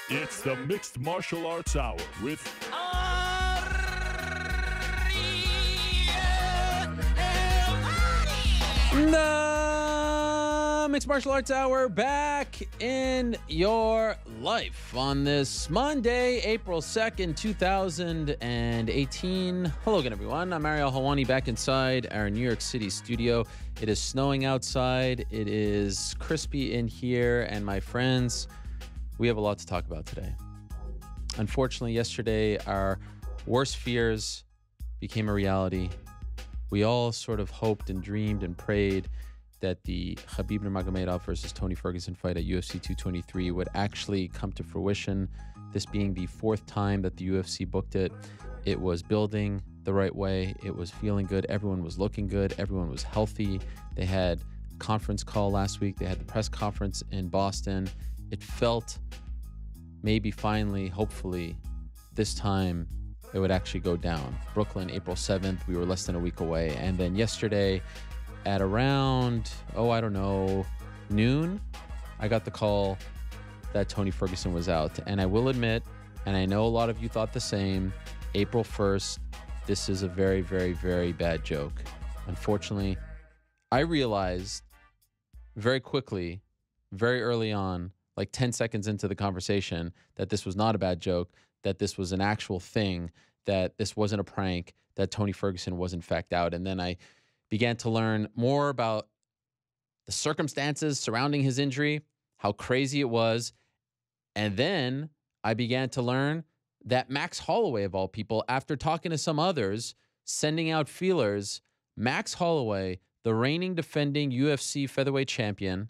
It's the Mixed Martial Arts Hour with The Mixed Martial Arts Hour back in your life on this Monday, April 2nd, 2018. Hello again, everyone. I'm Mario Hawani back inside our New York City studio. It is snowing outside. It is crispy in here. And my friends, we have a lot to talk about today. Unfortunately, yesterday, our worst fears became a reality. We all sort of hoped and dreamed and prayed that the Khabib Nurmagomedov versus Tony Ferguson fight at UFC 223 would actually come to fruition. This being the fourth time that the UFC booked it. It was building the right way. It was feeling good. Everyone was looking good. Everyone was healthy. They had a conference call last week. They had the press conference in Boston. It felt maybe finally, hopefully, this time it would actually go down. Brooklyn, April 7th. We were less than a week away. And then yesterday at around, noon, I got the call that Tony Ferguson was out. And I will admit, and I know a lot of you thought the same, April 1st, this is a very, very, very bad joke. Unfortunately, I realized very quickly, very early on, like 10 seconds into the conversation, that this was not a bad joke, that this was an actual thing, that this wasn't a prank, that Tony Ferguson was in fact out. And then I began to learn more about the circumstances surrounding his injury, how crazy it was. And then I began to learn that Max Holloway, of all people, after talking to some others, sending out feelers, Max Holloway, the reigning defending UFC featherweight champion,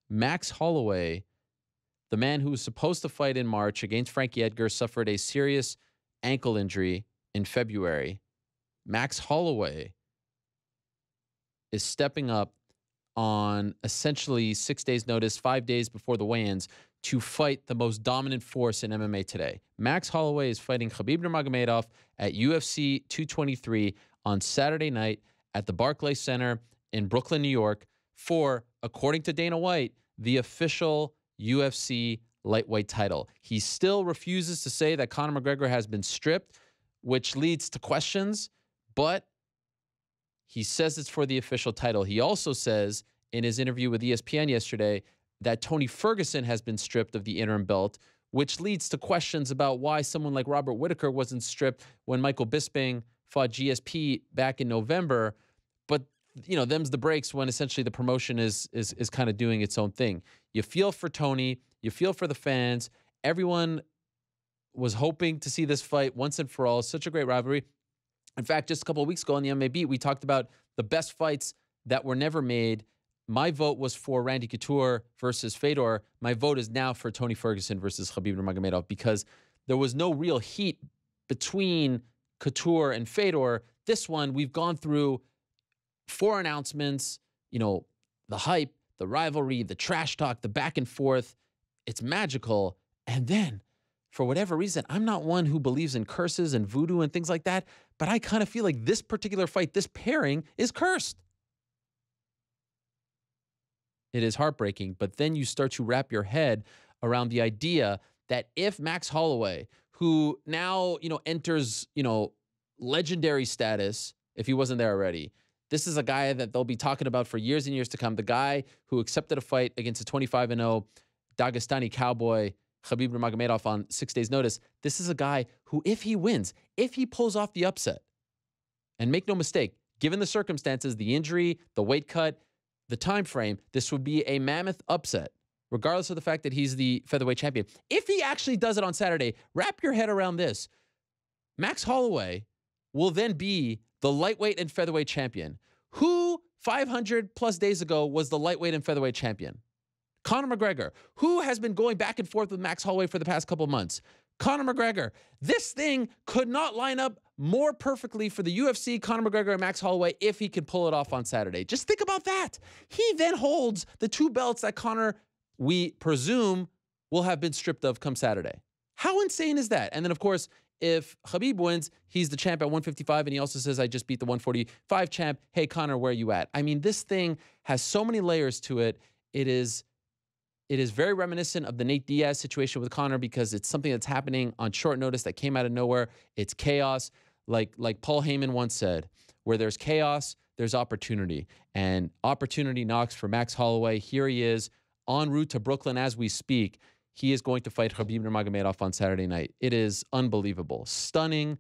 Max Holloway, the man who was supposed to fight in March against Frankie Edgar, suffered a serious ankle injury in February. Max Holloway is stepping up on essentially 6 days' notice, 5 days before the weigh-ins, to fight the most dominant force in MMA today. Max Holloway is fighting Khabib Nurmagomedov at UFC 223 on Saturday night at the Barclays Center in Brooklyn, New York, for, according to Dana White, the official UFC lightweight title. He still refuses to say that Conor McGregor has been stripped, which leads to questions, but he says it's for the official title. He also says in his interview with ESPN yesterday that Tony Ferguson has been stripped of the interim belt, which leads to questions about why someone like Robert Whittaker wasn't stripped when Michael Bisping fought GSP back in November. But, them's the breaks when essentially the promotion is kind of doing its own thing. You feel for Tony. You feel for the fans. Everyone was hoping to see this fight once and for all. Such a great rivalry. In fact, just a couple of weeks ago on the MMA Beat, we talked about the best fights that were never made. My vote was for Randy Couture versus Fedor. My vote is now for Tony Ferguson versus Khabib Nurmagomedov, because there was no real heat between Couture and Fedor. This one, we've gone through 4 announcements, the hype, the rivalry, the trash talk, the back and forth. It's magical. And then, for whatever reason, I'm not one who believes in curses and voodoo and things like that, but I kind of feel like this particular fight, this pairing, is cursed. It is heartbreaking, but then you start to wrap your head around the idea that if Max Holloway, who now, enters, legendary status, if he wasn't there already, this is a guy that they'll be talking about for years and years to come. The guy who accepted a fight against a 25-0 Dagestani cowboy, Khabib Nurmagomedov, on 6 days' notice. This is a guy who, if he wins, if he pulls off the upset, and make no mistake, given the circumstances, the injury, the weight cut, the time frame, this would be a mammoth upset, regardless of the fact that he's the featherweight champion. If he actually does it on Saturday, wrap your head around this. Max Holloway will then be the lightweight and featherweight champion. Who 500 plus days ago was the lightweight and featherweight champion? Conor McGregor. Who has been going back and forth with Max Holloway for the past couple months? Conor McGregor. This thing could not line up more perfectly for the UFC, Conor McGregor and Max Holloway, if he can pull it off on Saturday. Just think about that. He then holds the 2 belts that Conor, we presume, will have been stripped of come Saturday. How insane is that? And then, of course, if Khabib wins, he's the champ at 155, and he also says, I just beat the 145 champ. Hey, Conor, where are you at? I mean, this thing has so many layers to it. It is It is very reminiscent of the Nate Diaz situation with Conor because it's something that's happening on short notice that came out of nowhere. It's chaos. Like Paul Heyman once said, where there's chaos, there's opportunity. And opportunity knocks for Max Holloway. Here he is en route to Brooklyn as we speak. He is going to fight Khabib Nurmagomedov on Saturday night. It is unbelievable. Stunning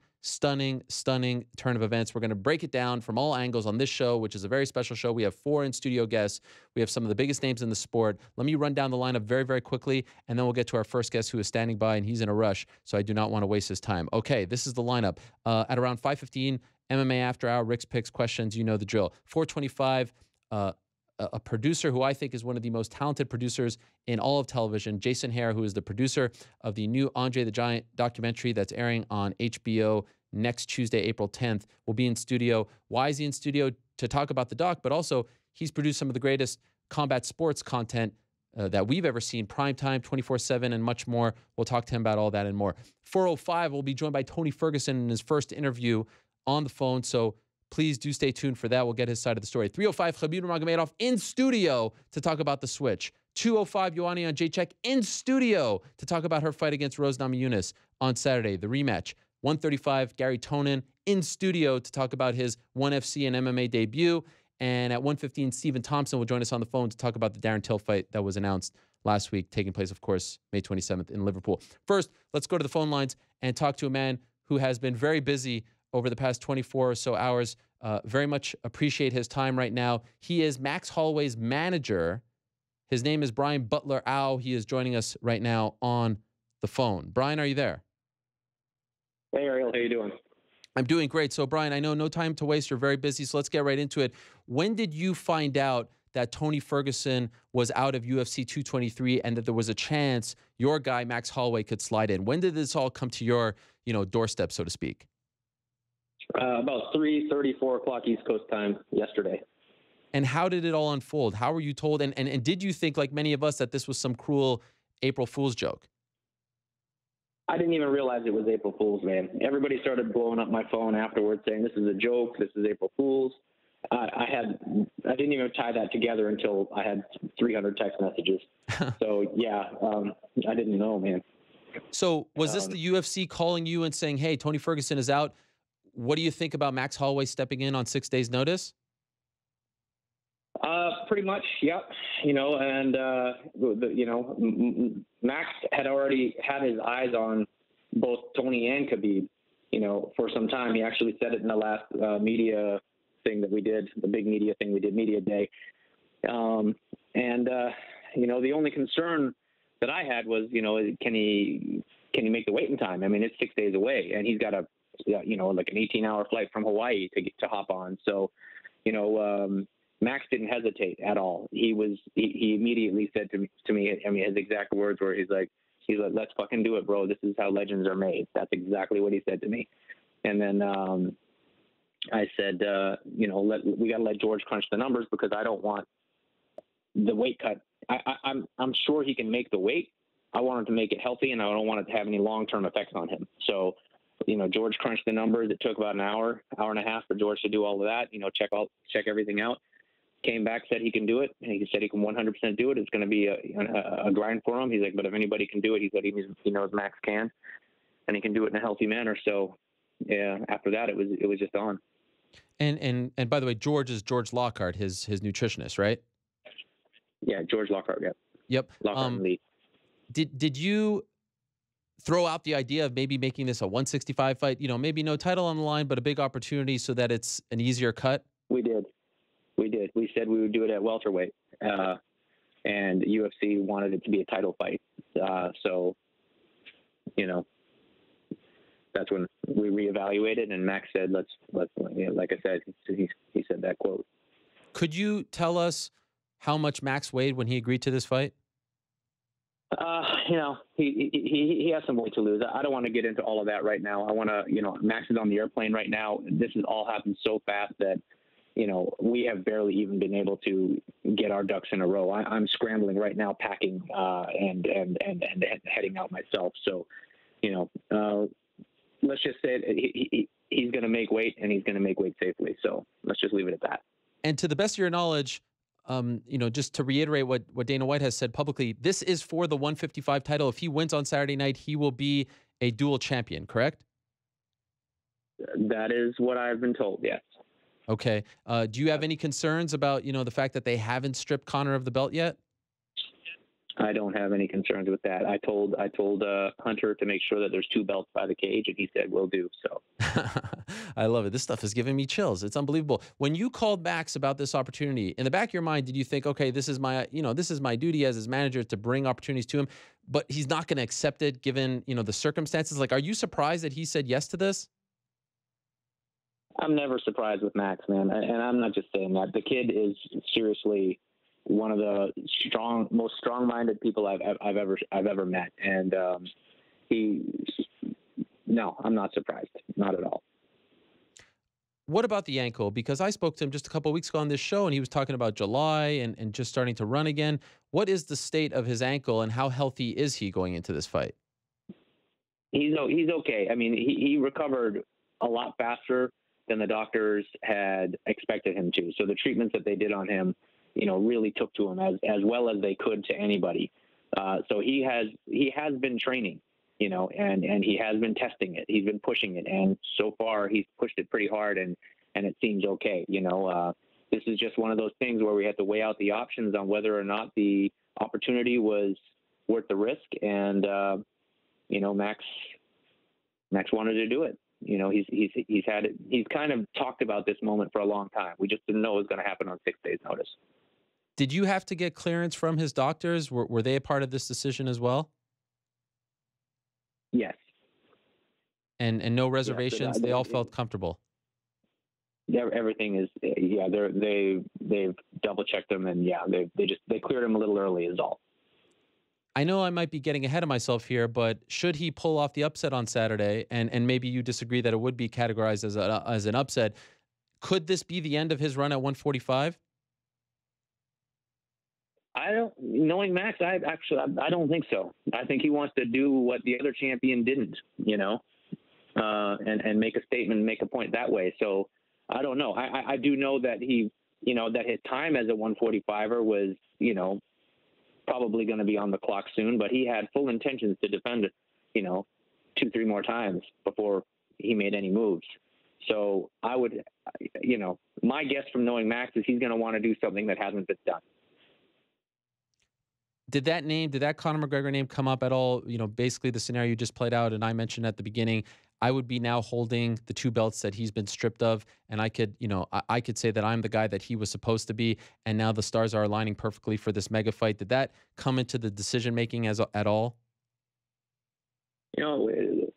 turn of events. We're going to break it down from all angles on this show, which is a very special show. We have 4 in-studio guests. We have some of the biggest names in the sport. Let me run down the lineup very, very quickly, and then we'll get to our first guest who is standing by, and he's in a rush, so I do not want to waste his time. Okay, this is the lineup. At around 5:15, MMA After Hour, Rick's Picks, questions. You know the drill. 4:25, a producer who I think is one of the most talented producers in all of television, Jason Hare, who is the producer of the new Andre the Giant documentary that's airing on HBO next Tuesday, April 10th, will be in studio. Why is he in studio? To talk about the doc, but also he's produced some of the greatest combat sports content that we've ever seen, primetime, 24/7, and much more. We'll talk to him about all that and more. 4:05, we'll be joined by Tony Ferguson in his first interview on the phone, so please do stay tuned for that. We'll get his side of the story. 3:05, Khabib Nurmagomedov in studio to talk about the switch. 2:05, Joanna Jędrzejczyk in studio to talk about her fight against Rose Namajunas on Saturday, the rematch. 1:35, Gary Tonin in studio to talk about his ONE FC and MMA debut. And at 1:15, Stephen Thompson will join us on the phone to talk about the Darren Till fight that was announced last week, taking place, of course, May 27th in Liverpool. First, let's go to the phone lines and talk to a man who has been very busy over the past 24 or so hours. Very much appreciate his time right now. He is Max Holloway's manager. His name is Brian Butler-Au. He is joining us right now on the phone. Brian, are you there? Hey, Ariel, how you doing? I'm doing great. So, Brian, I know no time to waste. You're very busy, so let's get right into it. When did you find out that Tony Ferguson was out of UFC 223 and that there was a chance your guy, Max Holloway, could slide in? When did this all come to your, doorstep, so to speak? About 3:30, 4 o'clock East Coast time yesterday. And how did it all unfold? How were you told? And did you think, like many of us, that this was some cruel April Fool's joke? I didn't even realize it was April Fool's, man. Everybody started blowing up my phone afterwards saying, this is a joke, this is April Fool's. I didn't even tie that together until I had 300 text messages. So, yeah, I didn't know, man. So was this the UFC calling you and saying, hey, Tony Ferguson is out? What do you think about Max Holloway stepping in on 6 days' notice? Pretty much, yep. Max had already had his eyes on both Tony and Khabib, for some time. He actually said it in the last media thing that we did, the big media thing we did, Media Day. The only concern that I had was, can he make the wait in time? I mean, it's 6 days away, and he's got like an 18-hour flight from Hawaii to hop on. So, Max didn't hesitate at all. He immediately said to me, I mean, his exact words were, he's like, let's fucking do it, bro. This is how legends are made. That's exactly what he said to me. And then I said, we got to let George crunch the numbers because I don't want the weight cut. I'm sure he can make the weight. I want him to make it healthy, and I don't want it to have any long-term effects on him. So, George crunched the numbers. It took about an hour and a half for George to do all of that, check everything out. Came back, said he can do it, and he said he can 100% do it. It's going to be a grind for him. He's like, but if anybody can do it, he said he knows Max can, and he can do it in a healthy manner. So, yeah, after that, it was just on. And by the way, George is George Lockhart, his nutritionist, right? Yeah, George Lockhart. Yeah. Yep. Lockhart and Lee. Did you throw out the idea of maybe making this a 165 fight? Maybe no title on the line, but a big opportunity so that it's an easier cut. We did. We said we would do it at welterweight, and UFC wanted it to be a title fight. So, that's when we reevaluated, and Max said, let's like I said, he said that quote. Could you tell us how much Max weighed when he agreed to this fight? He has some weight to lose. I don't want to get into all of that right now. I want to, Max is on the airplane right now. This has all happened so fast that, we have barely even been able to get our ducks in a row. I'm scrambling right now, packing and heading out myself. So, let's just say he's going to make weight, and he's going to make weight safely. So let's just leave it at that. And to the best of your knowledge, just to reiterate what Dana White has said publicly, this is for the 155 title. If he wins on Saturday night, he will be a dual champion, correct? That is what I've been told, yes. Okay. Do you have any concerns about, the fact that they haven't stripped Conor of the belt yet? I don't have any concerns with that. I told Hunter to make sure that there's 2 belts by the cage, and he said, "Will do." So I love it. This stuff is giving me chills. It's unbelievable. When you called Max about this opportunity, in the back of your mind, did you think, okay, this is my duty as his manager to bring opportunities to him, but he's not going to accept it given, the circumstances? Like, are you surprised that he said yes to this? I'm never surprised with Max, man. And I'm not just saying that. The kid is seriously one of the most strong-minded people I've ever met. And no, I'm not surprised. Not at all. What about the ankle? Because I spoke to him just a couple of weeks ago on this show, and he was talking about July and just starting to run again. What is the state of his ankle, and how healthy is he going into this fight? He's okay. I mean, he recovered a lot faster than the doctors had expected him to. So the treatments that they did on him, really took to him as well as they could to anybody. So he has been training, and he has been testing it. He's been pushing it, and so far he's pushed it pretty hard, and it seems okay. This is just one of those things where we have to weigh out the options on whether or not the opportunity was worth the risk, and Max wanted to do it. He's kind of talked about this moment for a long time. We just didn't know it was going to happen on 6 days' notice. Did you have to get clearance from his doctors? Were they a part of this decision as well? Yes. And no reservations. They all felt comfortable. Yeah, everything is. Yeah, they've double checked them, and yeah, they cleared him a little early is all. I know I might be getting ahead of myself here, but should he pull off the upset on Saturday, and maybe you disagree that it would be categorized as an upset, could this be the end of his run at 145? Knowing Max, I don't think so. I think he wants to do what the other champion didn't, and make a statement, make a point that way. So I don't know. I do know that that his time as a 145er was, probably going to be on the clock soon, but he had full intentions to defend it, 2-3 more times before he made any moves. So I would, my guess from knowing Max is he's going to want to do something that hasn't been done. Did that Conor McGregor name come up at all? Basically the scenario you just played out, and I mentioned at the beginning, I would be now holding the 2 belts that he's been stripped of, and I could, I could say that I'm the guy that he was supposed to be, and now the stars are aligning perfectly for this mega fight. Did that come into the decision making at all? It's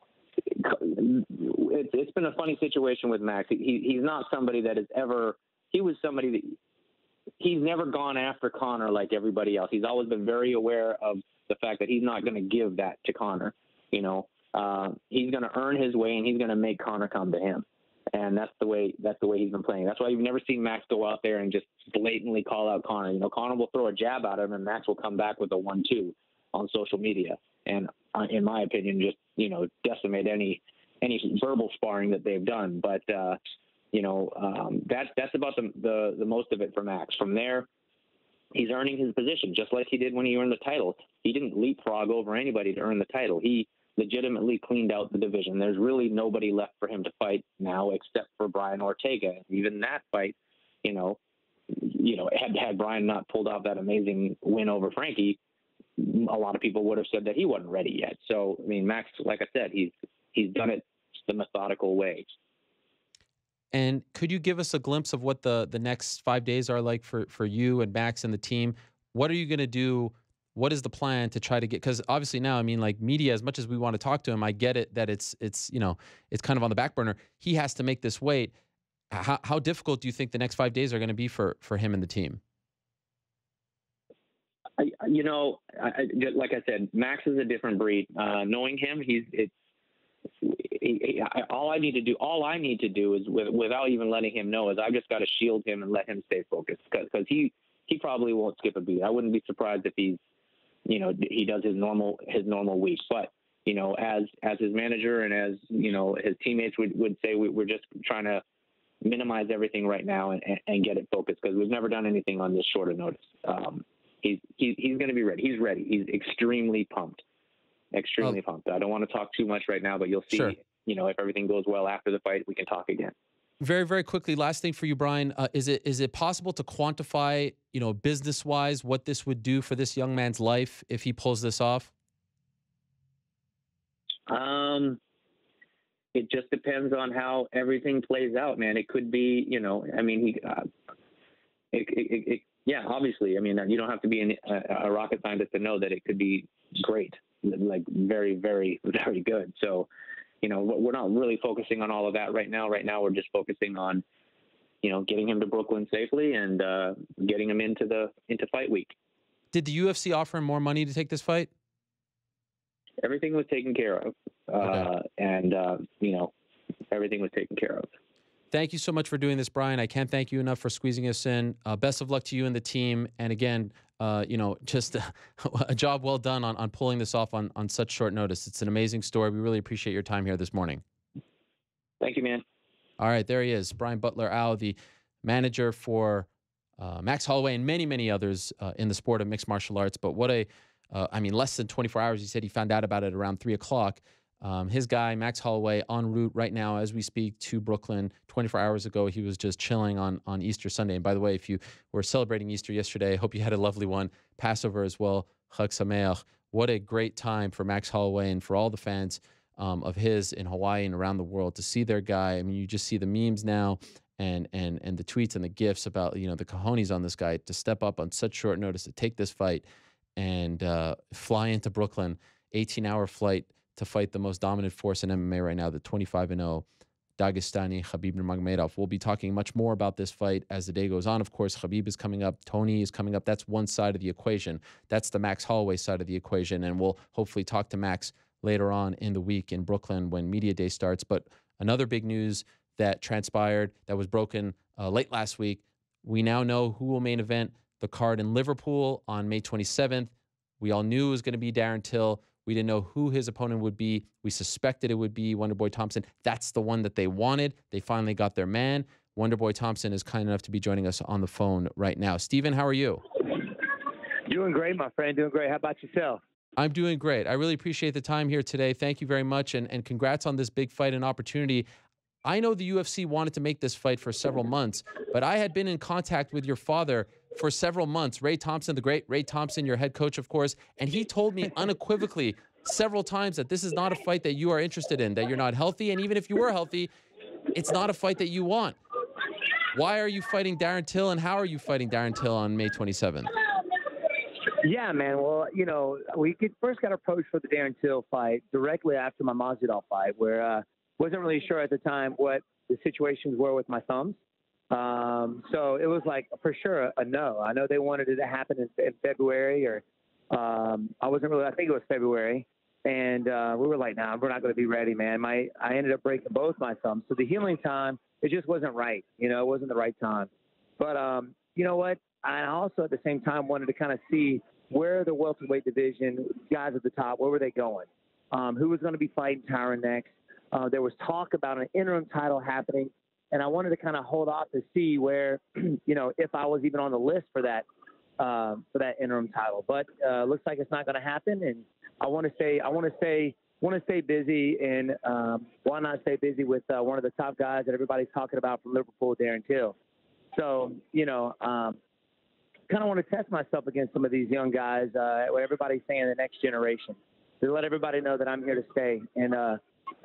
been a funny situation with Max. He's not somebody that has ever. He was somebody that he's never gone after Conor like everybody else. He's always been very aware of the fact that he's not going to give that to Conor. He's going to earn his way, and he's going to make Conor come to him. And that's the way he's been playing. That's why you've never seen Max go out there and just blatantly call out Conor. Conor will throw a jab at him, and Max will come back with a 1-2 on social media. And in my opinion, just, decimate any verbal sparring that they've done. But, that's about the most of it for Max. From there, he's earning his position, just like he did when he earned the title. He didn't leapfrog over anybody to earn the title. He legitimately cleaned out the division. There's really nobody left for him to fight now except for Brian Ortega. Even that fight, had Brian not pulled off that amazing win over Frankie, a lot of people would have said that he wasn't ready yet. So, Max, like I said, he's done it the methodical way. And could you give us a glimpse of what the next 5 days are like for you and Max and the team? What are you going to do? What is the plan to try to get, because obviously now, media, as much as we want to talk to him, I get it that it's kind of on the back burner. He has to make this weight. How difficult do you think the next 5 days are going to be for him and the team? Like I said, Max is a different breed. Knowing him, all I need to do is without even letting him know is I've just got to shield him and let him stay focused, because he probably won't skip a beat. I wouldn't be surprised if he does his normal week. But as his manager and as his teammates would say, we're just trying to minimize everything right now and get it focused, because we've never done anything on this short of notice. He's going to be ready. He's ready. He's extremely pumped. Extremely pumped. I don't want to talk too much right now, but you'll see. Sure. If everything goes well after the fight, we can talk again. Very, very quickly, last thing for you, Brian. Is it possible to quantify, business-wise, what this would do for this young man's life if he pulls this off? It just depends on how everything plays out, man. It could be, yeah, obviously. I mean, you don't have to be a rocket scientist to know that it could be great, like very, very, very good. So, we're not really focusing on all of that right now. Right now, we're just focusing on, getting him to Brooklyn safely and getting him into fight week. Did the UFC offer him more money to take this fight? Everything was taken care of, and everything was taken care of. Thank you so much for doing this, Brian. I can't thank you enough for squeezing us in. Best of luck to you and the team. And again, just a job well done on pulling this off on such short notice. It's an amazing story. We really appreciate your time here this morning. Thank you, man. All right, there he is, Brian Butler-Au, the manager for Max Holloway and many, many others in the sport of mixed martial arts. But what less than 24 hours. He said he found out about it around 3 o'clock. His guy, Max Holloway, en route right now as we speak to Brooklyn. 24 hours ago, he was just chilling on Easter Sunday. And by the way, if you were celebrating Easter yesterday, I hope you had a lovely one. Passover as well. Chag Sameach. What a great time for Max Holloway and for all the fans of his in Hawaii and around the world to see their guy. I mean, you just see the memes now and the tweets and the GIFs about, the cojones on this guy to step up on such short notice to take this fight and fly into Brooklyn, 18-hour flight to fight the most dominant force in MMA right now, the 25-0 Dagestani Khabib Nurmagomedov. We'll be talking much more about this fight as the day goes on. Of course, Khabib is coming up. Tony is coming up. That's one side of the equation. That's the Max Holloway side of the equation, and we'll hopefully talk to Max later on in the week in Brooklyn when Media Day starts. But another big news that transpired, that was broken late last week, we now know who will main event the card in Liverpool on May 27th. We all knew it was going to be Darren Till. We didn't know who his opponent would be. We suspected it would be Wonderboy Thompson. That's the one that they wanted. They finally got their man. Wonderboy Thompson is kind enough to be joining us on the phone right now. Steven, how are you? Doing great, my friend. Doing great. How about yourself? I'm doing great. I really appreciate the time here today. Thank you very much, and congrats on this big fight and opportunity. I know the UFC wanted to make this fight for several months, but I had been in contact with your father for several months, Ray Thompson, the great Ray Thompson, your head coach, of course, and he told me unequivocally several times that this is not a fight that you are interested in, that you're not healthy, and even if you were healthy, it's not a fight that you want. Why are you fighting Darren Till, and how are you fighting Darren Till on May 27th? Yeah, man. Well, we first got approached for the Darren Till fight directly after my Masvidal fight, where wasn't really sure at the time what the situations were with my thumbs. So it was like for sure a no. I know they wanted it to happen in February, or I think it was February. And we were like, nah, we're not going to be ready, man. I ended up breaking both my thumbs. So the healing time, it just wasn't right. It wasn't the right time. But you know what? I also at the same time wanted to kind of see where the welterweight division, guys at the top, where were they going? Who was going to be fighting Tyron next? There was talk about an interim title happening, and I wanted to kind of hold off to see where, if I was even on the list for that interim title. But looks like it's not going to happen, and I want to stay busy, and why not stay busy with one of the top guys that everybody's talking about from Liverpool, Darren Till. So, kind of want to test myself against some of these young guys, where everybody's saying the next generation, to let everybody know that I'm here to stay. And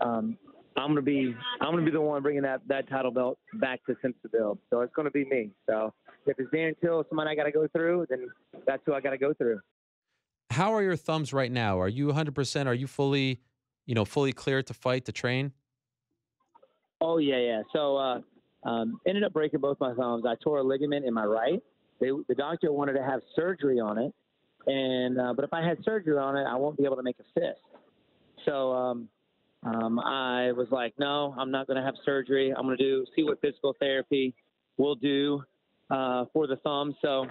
I'm gonna be the one bringing that title belt back to Simpsonville. So it's gonna be me. So if it's Darren Till, somebody I got to go through, then that's who I got to go through. How are your thumbs right now? Are you 100%? Are you fully clear to fight, to train? Oh yeah. So ended up breaking both my thumbs. I tore a ligament in my right. The doctor wanted to have surgery on it, and but if I had surgery on it, I won't be able to make a fist. So I was like, no, I'm not going to have surgery. I'm going to see what physical therapy will do for the thumb. So,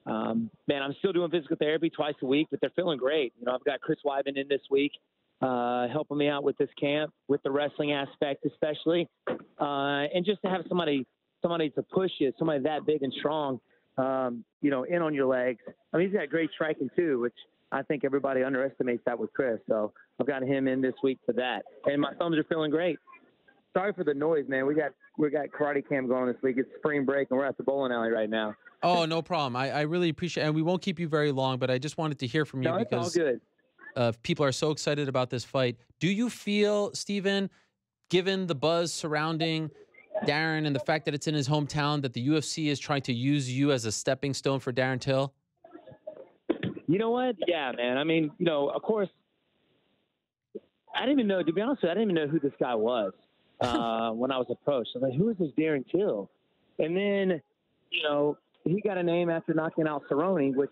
man, I'm still doing physical therapy twice a week, but they're feeling great. I've got Chris Weidman in this week. helping me out with this camp, with the wrestling aspect especially, and just to have somebody to push you, somebody that big and strong, in on your legs. I mean, he's got great striking too, which I think everybody underestimates that with Chris. So I've got him in this week for that, and my thumbs are feeling great. Sorry for the noise, man. We got karate camp going this week. It's spring break, and we're at the bowling alley right now. Oh, no problem. I really appreciate it. And we won't keep you very long, but I just wanted to hear from you because it's all good. People are so excited about this fight. Do you feel, Steven, given the buzz surrounding Darren and the fact that it's in his hometown, that the UFC is trying to use you as a stepping stone for Darren Till? You know what? Yeah, man. I mean, of course, I didn't even know, to be honest with you, I didn't even know who this guy was when I was approached. I was like, who is this Darren Till? And then, he got a name after knocking out Cerrone, which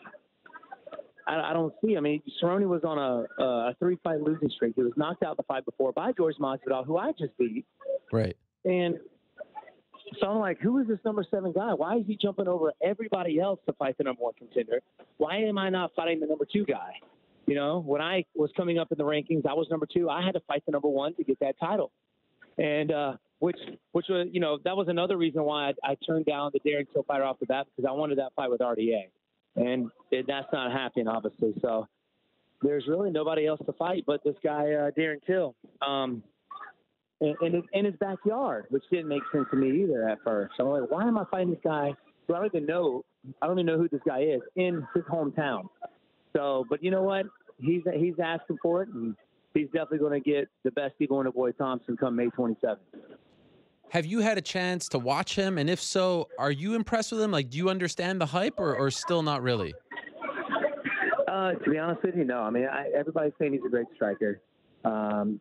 I don't see. I mean, Cerrone was on a 3-fight losing streak. He was knocked out the fight before by George Masvidal, who I just beat. Right. And so I'm like, who is this number 7 guy? Why is he jumping over everybody else to fight the number 1 contender? Why am I not fighting the number 2 guy? When I was coming up in the rankings, I was number 2. I had to fight the number 1 to get that title. And which was, that was another reason why I turned down the Darren Till fighter off the bat, because I wanted that fight with RDA. And that's not happening, obviously. So there's really nobody else to fight but this guy, Darren Till, in his backyard, which didn't make sense to me either at first. So I'm like, why am I fighting this guy who I don't even know who this guy is in his hometown? So, but you know what? He's asking for it, and he's definitely going to get the best Eagle and Boy Thompson come May 27th. Have you had a chance to watch him? And if so, are you impressed with him? Like, do you understand the hype or still not really? To be honest with you, no. I mean, everybody's saying he's a great striker. From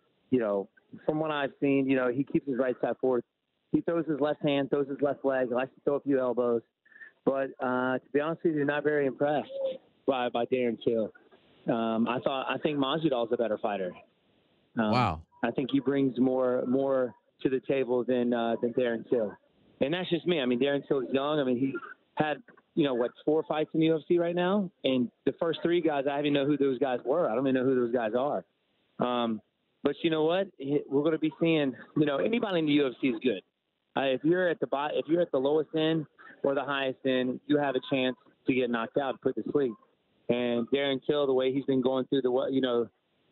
what I've seen, he keeps his right side forward. He throws his left hand, throws his left leg, likes to throw a few elbows. But to be honest with you, not very impressed by Darren Till. I think Masvidal's a better fighter. Wow. I think he brings more to the table than Darren Till. And that's just me. I mean, Darren Till is young. I mean, he had, 4 fights in the UFC right now. And the first 3 guys, I don't even know who those guys were. I don't even know who those guys are. But you know what? We're going to be seeing, anybody in the UFC is good. If you're at the lowest end or the highest end, you have a chance to get knocked out and put to sleep. And Darren Till, the way he's been going through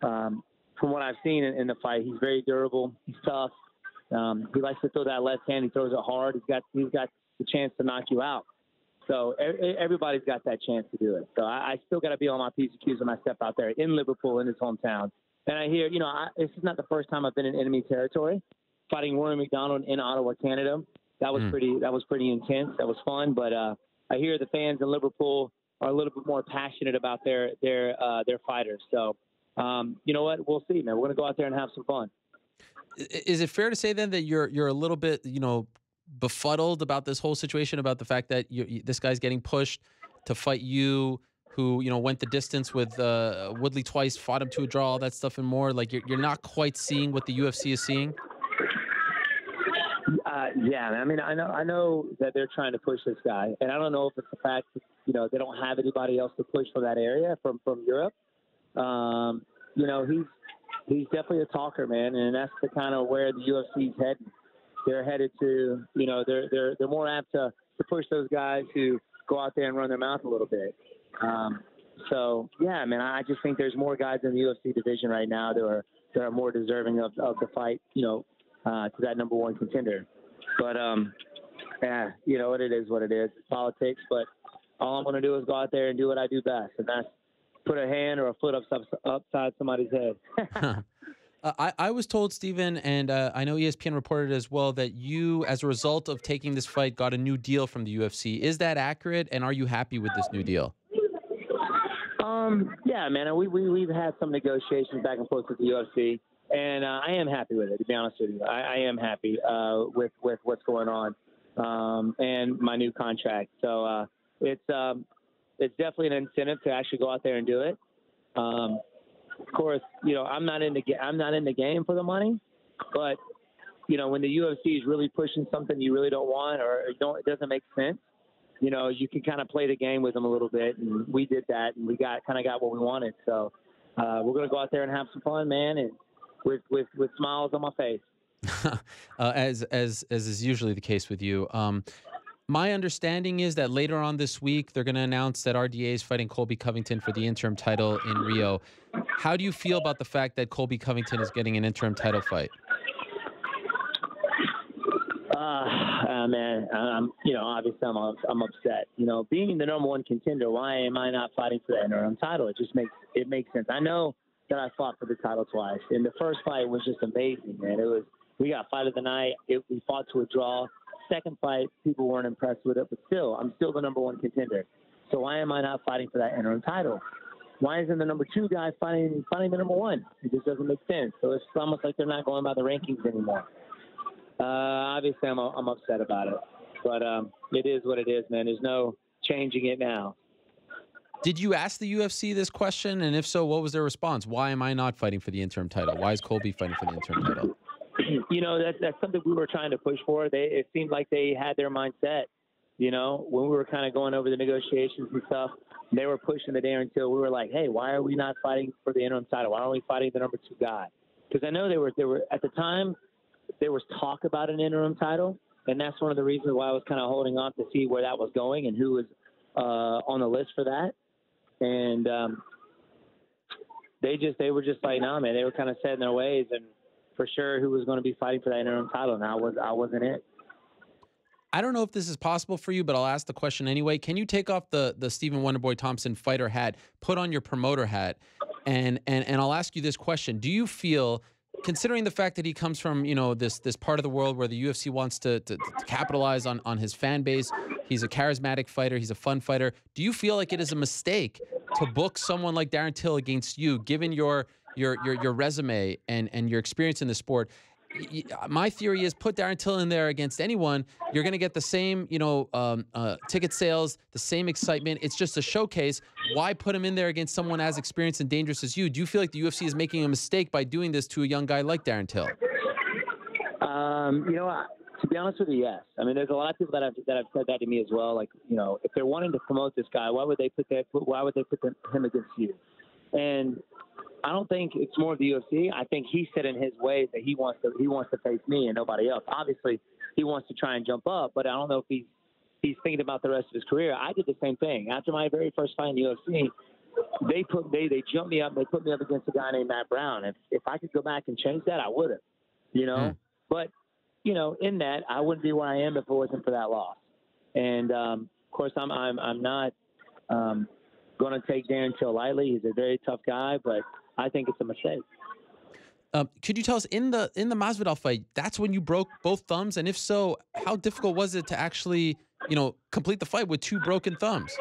from what I've seen in the fight, he's very durable. He's tough. He likes to throw that left hand. He throws it hard. He's got the chance to knock you out. So everybody's got that chance to do it. So I still got to be on my P's and Q's when I step out there in Liverpool, in his hometown. And I hear, this is not the first time I've been in enemy territory. Fighting Rory McDonald in Ottawa, Canada, that was pretty intense. That was fun. But I hear the fans in Liverpool are a little bit more passionate about their fighters. So you know what? We'll see, man. We're gonna go out there and have some fun. Is it fair to say then that you're a little bit befuddled about this whole situation, about the fact that this guy's getting pushed to fight you, who went the distance with Woodley twice, fought him to a draw, all that stuff and more? Like you're not quite seeing what the UFC is seeing. Yeah, I mean, I know that they're trying to push this guy, and I don't know if it's the fact that they don't have anybody else to push from that area, from Europe. He's definitely a talker, man, and that's the kind of where the UFC's heading. They're headed to, they're more apt to push those guys who go out there and run their mouth a little bit. So yeah, man, I just think there's more guys in the UFC division right now that are more deserving of the fight, to that number 1 contender. But yeah, it is what it is. It's politics, but all I'm going to do is go out there and do what I do best, and that's put a hand or a foot upside somebody's head. I was told, Steven, and I know ESPN reported as well, that you, as a result of taking this fight, got a new deal from the UFC. Is that accurate, and are you happy with this new deal? Yeah, man, we've had some negotiations back and forth with the UFC, and I am happy with it, to be honest with you. I am happy with what's going on and my new contract. So it's definitely an incentive to actually go out there and do it. Of course, I'm not in the game for the money, but when the UFC is really pushing something you really don't want or it doesn't make sense, you can kind of play the game with them a little bit, and we did that, and we got what we wanted. So we're going to go out there and have some fun, man, and with smiles on my face. As is usually the case with you. My understanding is that later on this week, they're going to announce that RDA is fighting Colby Covington for the interim title in Rio. How do you feel about the fact that Colby Covington is getting an interim title fight? Man, obviously I'm upset. Being the number one contender, why am I not fighting for that interim title? It makes sense. I know that I fought for the title twice, and the first fight was just amazing, man. We got fight of the night. We fought to a draw. Second fight, people weren't impressed with it, but still, I'm still the number one contender. So why am I not fighting for that interim title? Why isn't the number two guy fighting the number one? It just doesn't make sense. So it's almost like they're not going by the rankings anymore. Obviously, I'm upset about it, but it is what it is, man. There's no changing it now. Did you ask the UFC this question? And if so, what was their response? Why am I not fighting for the interim title? Why is Colby fighting for the interim title? That's something we were trying to push for. It seemed like they had their mindset. When we were kind of going over the negotiations and stuff, they were pushing it there until we were like, hey, why are we not fighting for the interim title? Why aren't we fighting the number two guy? Because I know they were at the time, there was talk about an interim title, and that's one of the reasons why I was kind of holding on to see where that was going and who was on the list for that. And they were just like, no, man, they were kind of set in their ways, and for sure who was going to be fighting for that interim title, and I wasn't it. I don't know if this is possible for you, but I'll ask the question anyway. Can you take off the Stephen Wonderboy Thompson fighter hat, put on your promoter hat, and I'll ask you this question. Do you feel, considering the fact that he comes from, this part of the world where the UFC wants to capitalize on his fan base, he's a charismatic fighter, he's a fun fighter, do you feel like it is a mistake to book someone like Darren Till against you, given your resume and your experience in the sport? My theory is put Darren Till in there against anyone, you're going to get the same, ticket sales, the same excitement. It's just a showcase. Why put him in there against someone as experienced and dangerous as you? Do you feel like the UFC is making a mistake by doing this to a young guy like Darren Till? To be honest with you, yes. I mean, there's a lot of people that have said that to me as well. Like, if they're wanting to promote this guy, why would they put him against you? And I don't think it's more of the UFC. I think he said in his ways that he wants to face me and nobody else. Obviously, he wants to try and jump up, but I don't know if he's thinking about the rest of his career. I did the same thing. After my very first fight in the UFC, they jumped me up. They put me up against a guy named Matt Brown. If I could go back and change that, I would have. But in that, I wouldn't be where I am if it wasn't for that loss. And of course, I'm not going to take Darren Till lightly. He's a very tough guy, but I think it's a mistake. Could you tell us, in the Masvidal fight, that's when you broke both thumbs? And if so, how difficult was it to actually, complete the fight with two broken thumbs?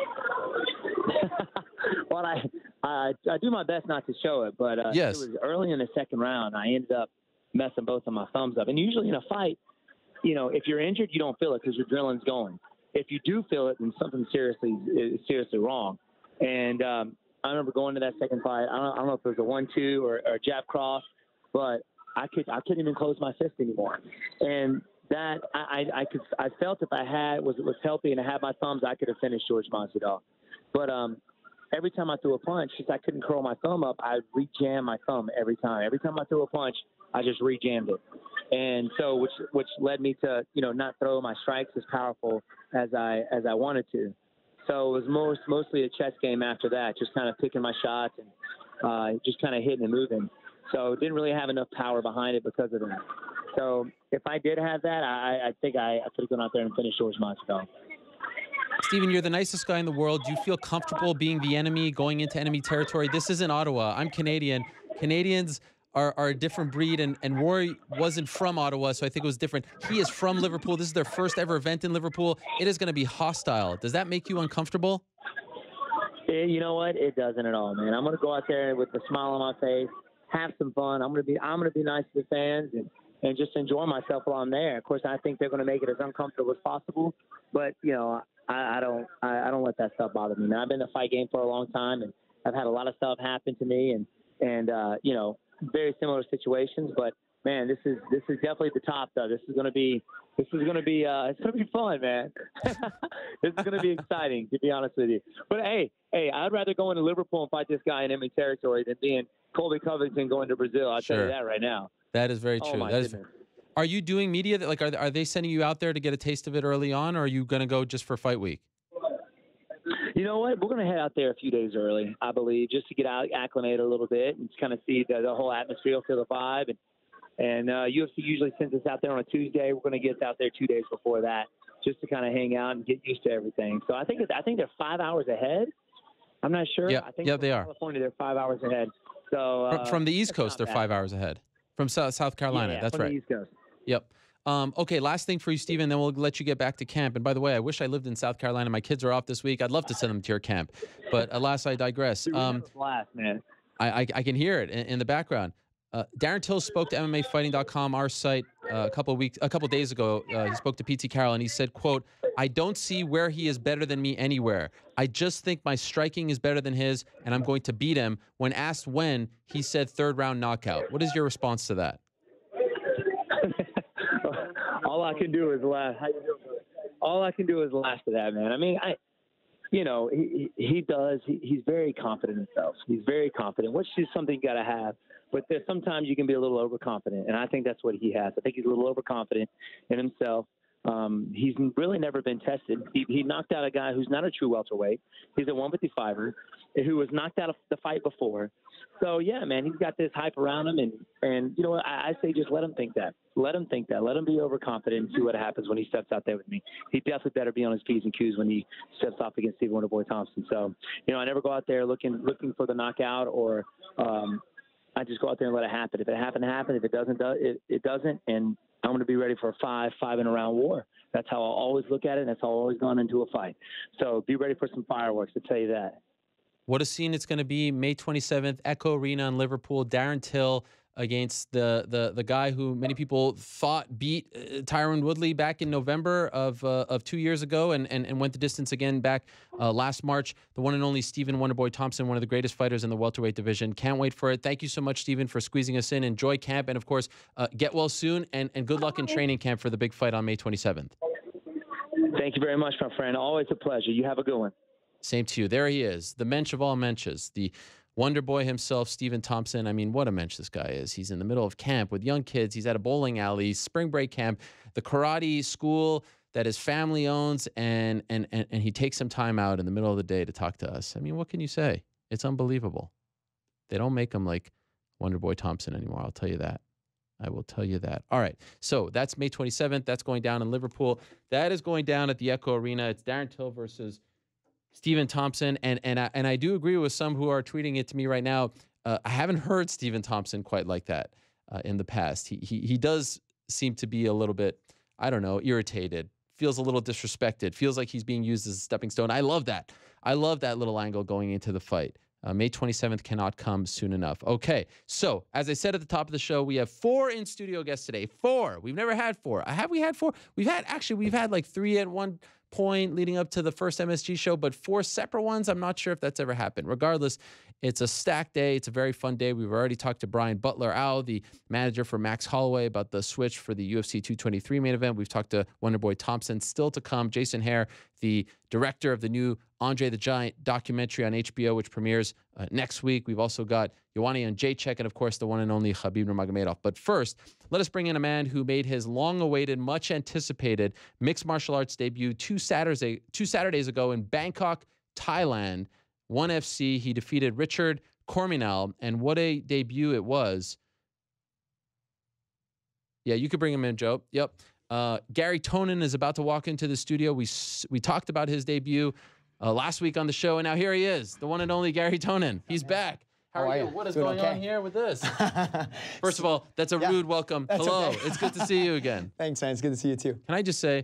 Well, I do my best not to show it, but yes. It was early in the second round. I ended up messing both of my thumbs up. And usually in a fight, if you're injured, you don't feel it because your adrenaline's going. If you do feel it, then something is seriously wrong. And I remember going to that second fight. I don't know if it was a 1-2 or a jab cross, but I couldn't even close my fist anymore. And that I felt if I was healthy and I had my thumbs, I could have finished George Masvidal. But every time I threw a punch, since I couldn't curl my thumb up, I re-jammed my thumb every time. Every time I threw a punch, I just re-jammed it. And so, which led me to, not throw my strikes as powerful as I wanted to. So it was mostly a chess game after that, just kind of picking my shots and just kind of hitting and moving. So didn't really have enough power behind it because of that. So if I did have that, I think I could have gone out there and finished George Masvidal. Steven, you're the nicest guy in the world. Do you feel comfortable being the enemy, going into enemy territory? This isn't Ottawa. I'm Canadian. Canadians are a different breed, and Rory wasn't from Ottawa, so I think it was different. He is from Liverpool. This is their first ever event in Liverpool. It is going to be hostile. Does that make you uncomfortable? You know what? It doesn't at all, man. I'm going to go out there with a smile on my face, have some fun. I'm going to be nice to the fans and just enjoy myself while I'm there. Of course, I think they're going to make it as uncomfortable as possible, but I don't let that stuff bother me. Man, I've been in the fight game for a long time, and I've had a lot of stuff happen to me, and very similar situations. But man, this is definitely the top, though. This is going to be This is going to be it's going to be fun, man. This is going to be exciting, to be honest with you. But hey, I'd rather go into Liverpool and fight this guy in enemy territory than being Colby Covington going to Brazil. I'll tell you that right now. That is very true. Oh my goodness. Are you doing media that like are they sending you out there to get a taste of it early on, or are you going to go just for fight week? You know what? We're going to head out there a few days early, I believe, just to get out, acclimated a little bit, and just kind of see the whole atmosphere, feel the vibe. And UFC usually sends us out there on a Tuesday. We're going to get out there 2 days before that, just to kind of hang out and get used to everything. So I think they're 5 hours ahead. I'm not sure. Yeah, I think they are. California, they're 5 hours ahead. So From the East Coast, they're 5 hours ahead. From South Carolina, yeah, that's from right. The East Coast. Yep. Okay, last thing for you, Steven, then we'll let you get back to camp. And by the way, I wish I lived in South Carolina. My kids are off this week. I'd love to send them to your camp. But alas, I digress. Dude, we have a blast, man. I can hear it in the background. Darren Till spoke to MMAfighting.com, our site, a couple days ago. He spoke to PT Carroll, and he said, quote, "I don't see where he is better than me anywhere. I just think my striking is better than his, and I'm going to beat him." When asked when, he said third round knockout. What is your response to that? All I can do is laugh. All I can do is laugh to that, man. I mean, he's very confident in himself. He's very confident, which is something you got to have. But there's sometimes you can be a little overconfident, and I think that's what he has. I think he's a little overconfident in himself. He's really never been tested. He knocked out a guy who's not a true welterweight. He's a 155er who was knocked out of the fight before. So, yeah, man, he's got this hype around him. And you know what? I say just let him think that. Let him think that. Let him be overconfident and see what happens when he steps out there with me. He definitely better be on his P's and Q's when he steps off against Stephen Wonderboy Thompson. So, you know, I never go out there looking for the knockout or I just go out there and let it happen. If it happen, happen. If it doesn't, it doesn't. And I'm going to be ready for a five in a round war. That's how I'll always look at it. And that's how I've always gone into a fight. So be ready for some fireworks, to tell you that. What a scene it's going to be. May 27th, Echo Arena in Liverpool. Darren Till against the guy who many people thought beat Tyron Woodley back in November of 2 years ago and went the distance again back last March. The one and only Stephen Wonderboy Thompson, one of the greatest fighters in the welterweight division. Can't wait for it. Thank you so much, Stephen, for squeezing us in. Enjoy camp. And, of course, get well soon. And good luck in training camp for the big fight on May 27th. Thank you very much, my friend. Always a pleasure. You have a good one. Same to you. There he is, the mensch of all mensches, the Wonder Boy himself, Stephen Thompson. I mean, what a mensch this guy is. He's in the middle of camp with young kids. He's at a bowling alley, spring break camp, the karate school that his family owns, and he takes some time out in the middle of the day to talk to us. I mean, what can you say? It's unbelievable. They don't make him like Wonder Boy Thompson anymore. I'll tell you that. I will tell you that. All right. So that's May 27th. That's going down in Liverpool. That is going down at the Echo Arena. It's Darren Till versus Stephen Thompson, and I do agree with some who are tweeting it to me right now. I haven't heard Stephen Thompson quite like that in the past. He does seem to be a little bit, I don't know, irritated. Feels a little disrespected. Feels like he's being used as a stepping stone. I love that. I love that little angle going into the fight. May 27th cannot come soon enough. Okay, so as I said at the top of the show, we have 4 in-studio guests today. 4. We've never had 4. Have we had 4? We've had like 3 at one point leading up to the first MSG show, but 4 separate ones. I'm not sure if that's ever happened. Regardless, it's a stacked day. It's a very fun day. We've already talked to Brian Butler Al, the manager for Max Holloway, about the switch for the UFC 223 main event. We've talked to Wonderboy Thompson. Still to come, Jason Hare, the director of the new Andre the Giant documentary on HBO, which premieres next week. We've also got Joanna Jacek and, of course, the one and only Khabib Nurmagomedov. But first, let us bring in a man who made his long-awaited, much-anticipated mixed martial arts debut 2 Saturdays ago in Bangkok, Thailand. 1FC, he defeated Richard Corminal, and what a debut it was. Yeah, you could bring him in, Joe. Yep. Gary Tonin is about to walk into the studio. We talked about his debut last week on the show, and now here he is, the one and only Gary Tonin. He's back. How are you? What is going on here with this? First of all, that's a rude welcome. Hello. Okay. It's good to see you again. Thanks, man. It's good to see you too. Can I just say,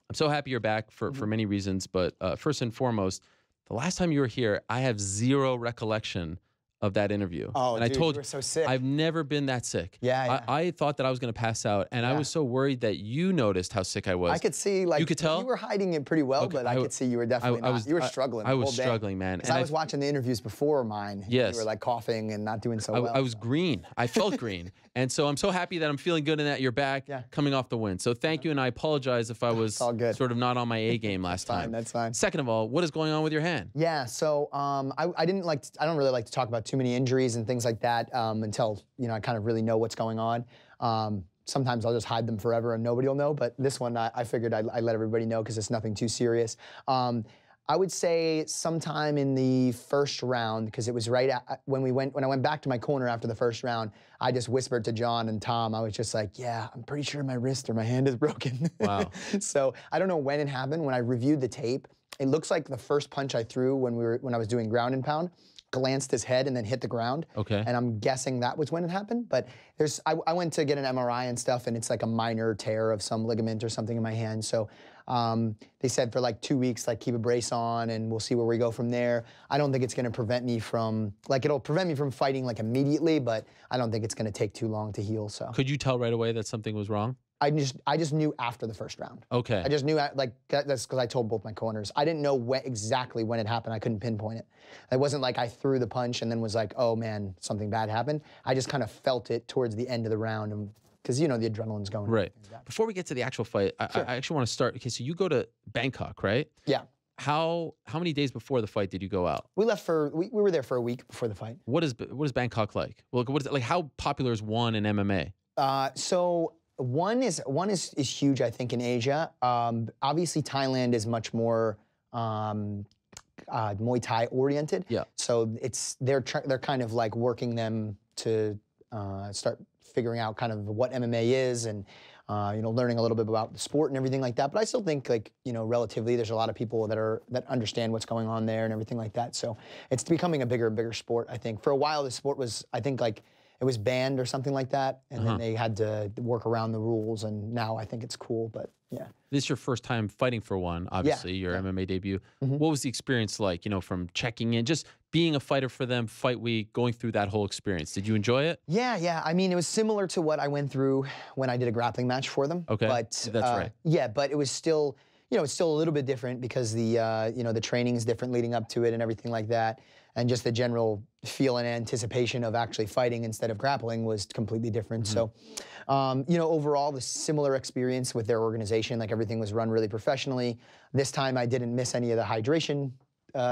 I'm so happy you're back for many reasons, but first and foremost, the last time you were here, I have zero recollection of that interview. Oh, and dude, I told you were so sick. I've never been that sick. Yeah. I thought that I was going to pass out, and I was so worried that you noticed how sick I was. I could see, like, you could tell you were hiding it pretty well, Okay, but I could see you were definitely not. You were struggling. I was the whole day. struggling, man. Because I was watching the interviews before mine. Yes. You were like coughing and not doing so well. I was green. I felt green. And so I'm so happy that I'm feeling good and that you're back coming off the win. So thank you, and I apologize if I was sort of not on my A game last time. That's fine. Second of all, what is going on with your hand? Yeah, so I don't really like to talk about too many injuries and things like that until, you know, I kind of really know what's going on. Sometimes I'll just hide them forever and nobody will know, but this one I figured I'd let everybody know because it's nothing too serious. I would say sometime in the first round, because it was right when I went back to my corner after the first round, I just whispered to John and Tom, I was just like, yeah, I'm pretty sure my wrist or my hand is broken. Wow. So I don't know when it happened. When I reviewed the tape, it looks like the first punch I threw when I was doing ground and pound glanced his head and then hit the ground. Okay. And I'm guessing that was when it happened. But I went to get an MRI and stuff, and it's like a minor tear of some ligament or something in my hand. So they said for like 2 weeks, like keep a brace on, and we'll see where we go from there. I don't think it's going to prevent me from, like, it'll prevent me from fighting like immediately, but I don't think it's going to take too long to heal. So could you tell right away that something was wrong? I just knew after the first round. Okay. I just knew, like, that's because I told both my corners. I didn't know exactly when it happened. I couldn't pinpoint it. It wasn't like I threw the punch and then was like, oh man, something bad happened. I just kind of felt it towards the end of the round, and because, you know, the adrenaline's going. Right. Before we get to the actual fight, I actually want to start. Okay, so you go to Bangkok, right? Yeah. How many days before the fight did you go out? We were there for a week before the fight. What is Bangkok like? Well, what is it like? How popular is one in MMA? So one is huge, I think, in Asia. Obviously, Thailand is much more Muay Thai oriented. Yeah. So they're kind of like working them to start figuring out kind of what MMA is, and you know, learning a little bit about the sport and everything like that. But I still think, like, you know, relatively, there's a lot of people that understand what's going on there and everything like that. So it's becoming a bigger and bigger sport, I think. For a while, the sport was, I think, like, it was banned or something like that, and then they had to work around the rules, and now I think it's cool, but yeah. This is your first time fighting for one, obviously, your MMA debut. What was the experience like, you know, from checking in, just being a fighter for them, fight week, going through that whole experience? Did you enjoy it? Yeah. I mean, it was similar to what I went through when I did a grappling match for them. Okay, but, that's right. Yeah, but it was still, you know, it's still a little bit different because the, you know, the training is different leading up to it and everything like that. And just the general feel and anticipation of actually fighting instead of grappling was completely different. So, you know, overall, the similar experience with their organization, like everything was run really professionally. This time I didn't miss any of the hydration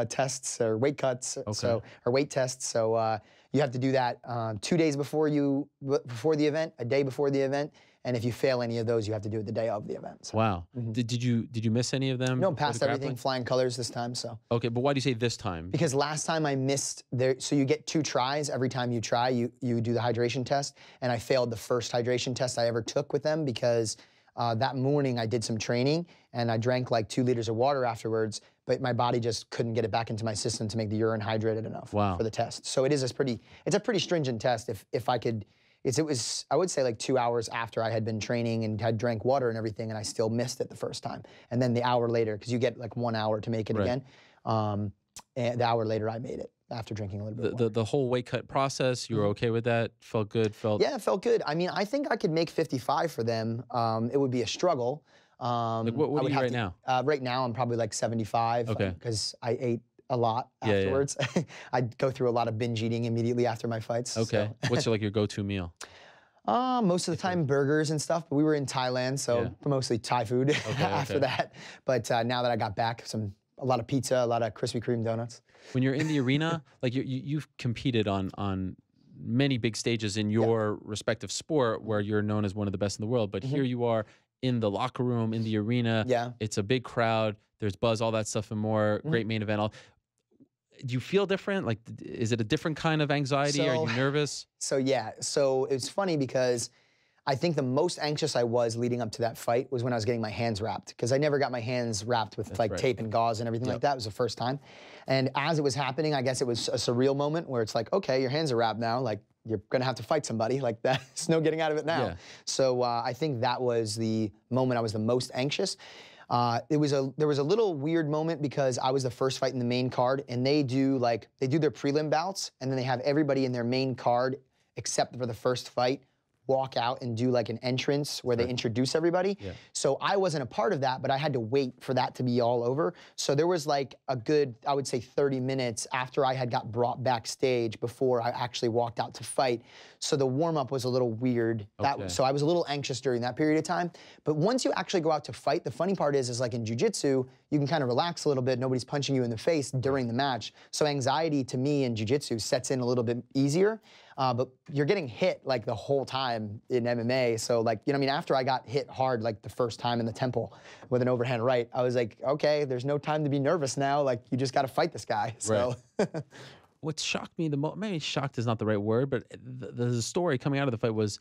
tests or weight cuts, or weight tests. So you have to do that 2 days before the event, a day before the event. And if you fail any of those, you have to do it the day of the event. So. Wow. Did you miss any of them? No, passed everything, flying colors this time. So. Okay, but why do you say this time? Because last time I missed there, so you get 2 tries. Every time you try, you do the hydration test, and I failed the first hydration test I ever took with them because that morning I did some training and I drank like 2 liters of water afterwards, but my body just couldn't get it back into my system to make the urine hydrated enough for the test. So it's a pretty stringent test. If I could. It was, I would say, like 2 hours after I had been training and had drank water and everything, and I still missed it the first time. And then the hour later, because you get like 1 hour to make it again, and the hour later I made it after drinking a little bit of water. The whole weight cut process, you were okay with that? Felt good? Yeah, it felt good. I mean, I think I could make 55 for them. It would be a struggle. Like what are you right now? Right now, I'm probably like 75. Okay. Because I ate a lot afterwards. Yeah. I'd go through a lot of binge eating immediately after my fights. Okay. So. What's like your go-to meal? Most of the time burgers and stuff, but we were in Thailand, so mostly Thai food after that. But now that I got back, a lot of pizza, a lot of Krispy Kreme donuts. When you're in the arena, like you've competed on many big stages in your respective sport where you're known as one of the best in the world, but here you are in the locker room, in the arena. Yeah. It's a big crowd. There's buzz, all that stuff and more. Great main event. Do you feel different? Like, is it a different kind of anxiety? Are you nervous? So it's funny because I think the most anxious I was leading up to that fight was when I was getting my hands wrapped, because I never got my hands wrapped with tape and gauze and everything like that. It was the first time. And as it was happening, I guess it was a surreal moment where it's like, okay, your hands are wrapped now. Like, you're gonna have to fight somebody. Like, there's no getting out of it now. Yeah. So I think that was the moment I was the most anxious. There was a little weird moment because I was the first fight in the main card, and they do their prelim bouts, and then they have everybody in their main card except for the first fight walk out and do like an entrance where they introduce everybody. Yeah. So I wasn't a part of that, but I had to wait for that to be all over. So there was like a good, I would say 30 minutes after I had got brought backstage before I actually walked out to fight. So the warm-up was a little weird. Okay. So I was a little anxious during that period of time. But once you actually go out to fight, the funny part is like in jiu-jitsu, you can kind of relax a little bit. Nobody's punching you in the face during the match. So anxiety to me in jiu-jitsu sets in a little bit easier. But you're getting hit like the whole time in MMA. So like, you know what I mean? After I got hit hard like the first time in the temple with an overhand right, I was like, okay, there's no time to be nervous now. Like you just got to fight this guy. So. Right. What shocked me the most, maybe shocked is not the right word, but the story coming out of the fight was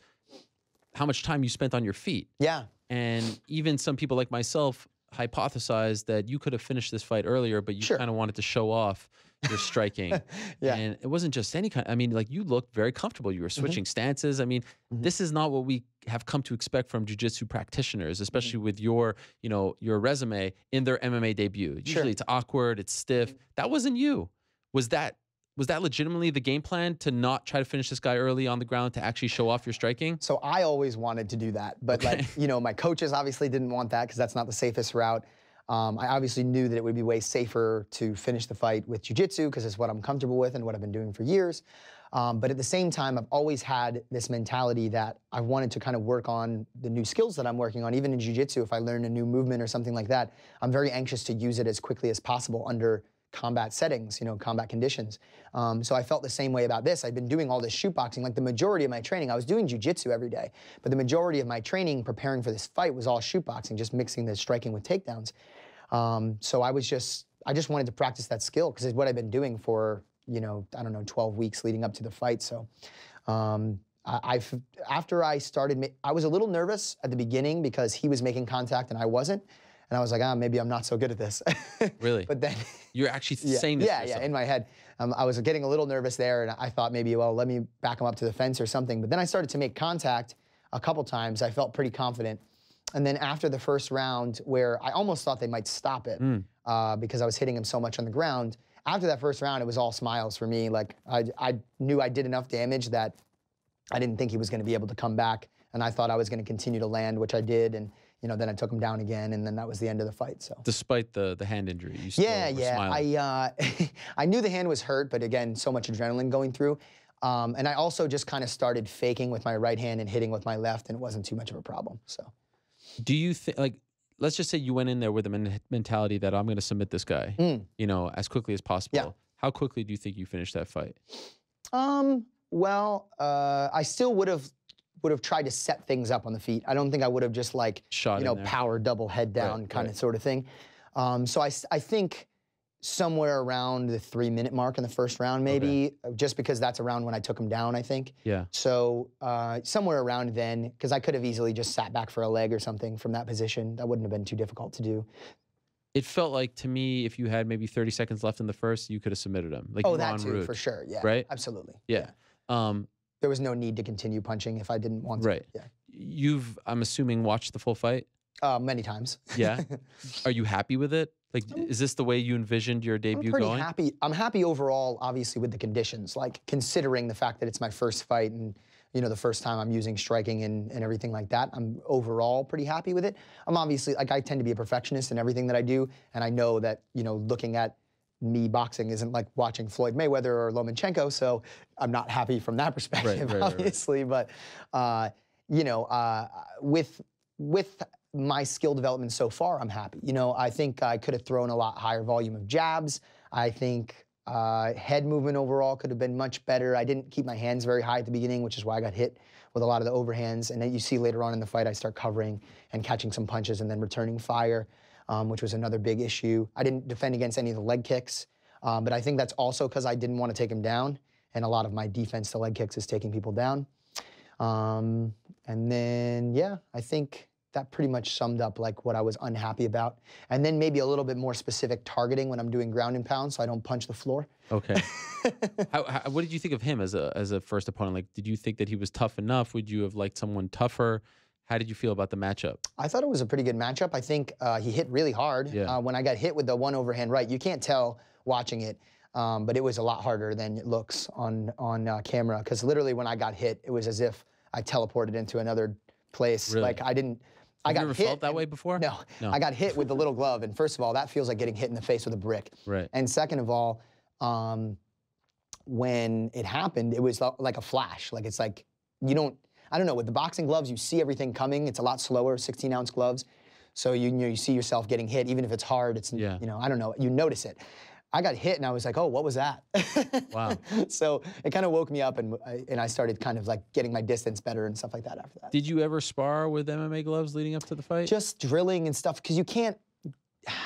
how much time you spent on your feet. Yeah. And even some people like myself hypothesized that you could have finished this fight earlier, but you kind of wanted to show off your striking. Yeah. And it wasn't just any kind, I mean, like you looked very comfortable. You were switching stances. I mean, this is not what we have come to expect from jiu-jitsu practitioners, especially with your, you know, your resume in their MMA debut. Usually it's awkward, it's stiff. That wasn't you. Was that legitimately the game plan to not try to finish this guy early on the ground to actually show off your striking? So I always wanted to do that, but like, you know, my coaches obviously didn't want that because that's not the safest route. I obviously knew that it would be way safer to finish the fight with jiu-jitsu because it's what I'm comfortable with and what I've been doing for years. But at the same time, I've always had this mentality that I wanted to kind of work on the new skills that I'm working on. Even in jiu-jitsu, if I learn a new movement or something like that, I'm very anxious to use it as quickly as possible under combat settings, you know, combat conditions. So I felt the same way about this. I've been doing all this shoot boxing. Like the majority of my training, I was doing jiu-jitsu every day, but the majority of my training preparing for this fight was all shoot boxing, just mixing the striking with takedowns. So I just wanted to practice that skill because it's what I've been doing for, you know, I don't know, 12 weeks leading up to the fight. So after I started, I was a little nervous at the beginning because he was making contact and I wasn't. And I was like, maybe I'm not so good at this. Really? But then you're actually saying this. Yeah, in my head. I was getting a little nervous there, and I thought maybe, well, let me back him up to the fence or something. But then I started to make contact a couple times. I felt pretty confident. And then after the first round, where I almost thought they might stop it because I was hitting him so much on the ground, after that first round, it was all smiles for me. Like, I knew I did enough damage that I didn't think he was going to be able to come back. And I thought I was going to continue to land, which I did. And you know, then I took him down again, and then that was the end of the fight. So, despite the hand injury, you still were smiling. I knew the hand was hurt, but again, so much adrenaline going through, and I also just kind of started faking with my right hand and hitting with my left, and it wasn't too much of a problem. So, do you think, like, let's just say you went in there with the mentality that I'm going to submit this guy, you know, as quickly as possible. Yeah. How quickly do you think you finished that fight? Well, I still would have tried to set things up on the feet. I don't think I would have just like, Shot you know, in there. power double head down kind of sort of thing. So I think somewhere around the 3-minute mark in the first round, maybe, just because that's around when I took him down, I think. Yeah. So somewhere around then, because I could have easily just sat back for a leg or something from that position. That wouldn't have been too difficult to do. It felt like to me, if you had maybe 30 seconds left in the first, you could have submitted him. Like, you were that en too, route. for sure. Yeah. Right? Absolutely. Yeah. There was no need to continue punching if I didn't want to. Right. Yeah. You've, I'm assuming, watched the full fight? Many times. Yeah. Are you happy with it? Like, is this the way you envisioned your debut I'm pretty going? happy. I'm happy overall, obviously, with the conditions. Like, considering the fact that it's my first fight and, you know, the first time I'm using striking and everything like that, I'm overall pretty happy with it. I'm obviously, like, I tend to be a perfectionist in everything that I do, and I know that, you know, looking at me boxing isn't like watching Floyd Mayweather or Lomachenko, so I'm not happy from that perspective, obviously. But you know, with my skill development so far, I'm happy. You know, I think I could have thrown a lot higher volume of jabs. I think head movement overall could have been much better. I didn't keep my hands very high at the beginning, which is why I got hit with a lot of the overhands. And then you see later on in the fight, I start covering and catching some punches and then returning fire. Which was another big issue. I didn't defend against any of the leg kicks, but I think that's also because I didn't want to take him down, and a lot of my defense to leg kicks is taking people down. And then, yeah, I think that pretty much summed up like what I was unhappy about. And then maybe a little bit more specific targeting when I'm doing ground and pound so I don't punch the floor. Okay. What did you think of him as a first opponent? Like, did you think that he was tough enough? Would you have liked someone tougher? How did you feel about the matchup? I thought it was a pretty good matchup. I think he hit really hard. Yeah. When I got hit with the one overhand right, you can't tell watching it, but it was a lot harder than it looks on camera. Because literally when I got hit, it was as if I teleported into another place. Really? Like I didn't. I Have got you ever hit felt that and- way before? No, I got hit with the little glove, and first of all, that feels like getting hit in the face with a brick. Right. And second of all, when it happened, it was like a flash. Like it's like you don't. I don't know. With the boxing gloves, you see everything coming. It's a lot slower, 16-ounce gloves. So you see yourself getting hit, even if it's hard. It's Yeah. I don't know. You notice it. I got hit and I was like, oh, what was that? Wow. So it kind of woke me up and I started kind of like getting my distance better and stuff like that after that. Did you ever spar with MMA gloves leading up to the fight? Just drilling and stuff, because you can't.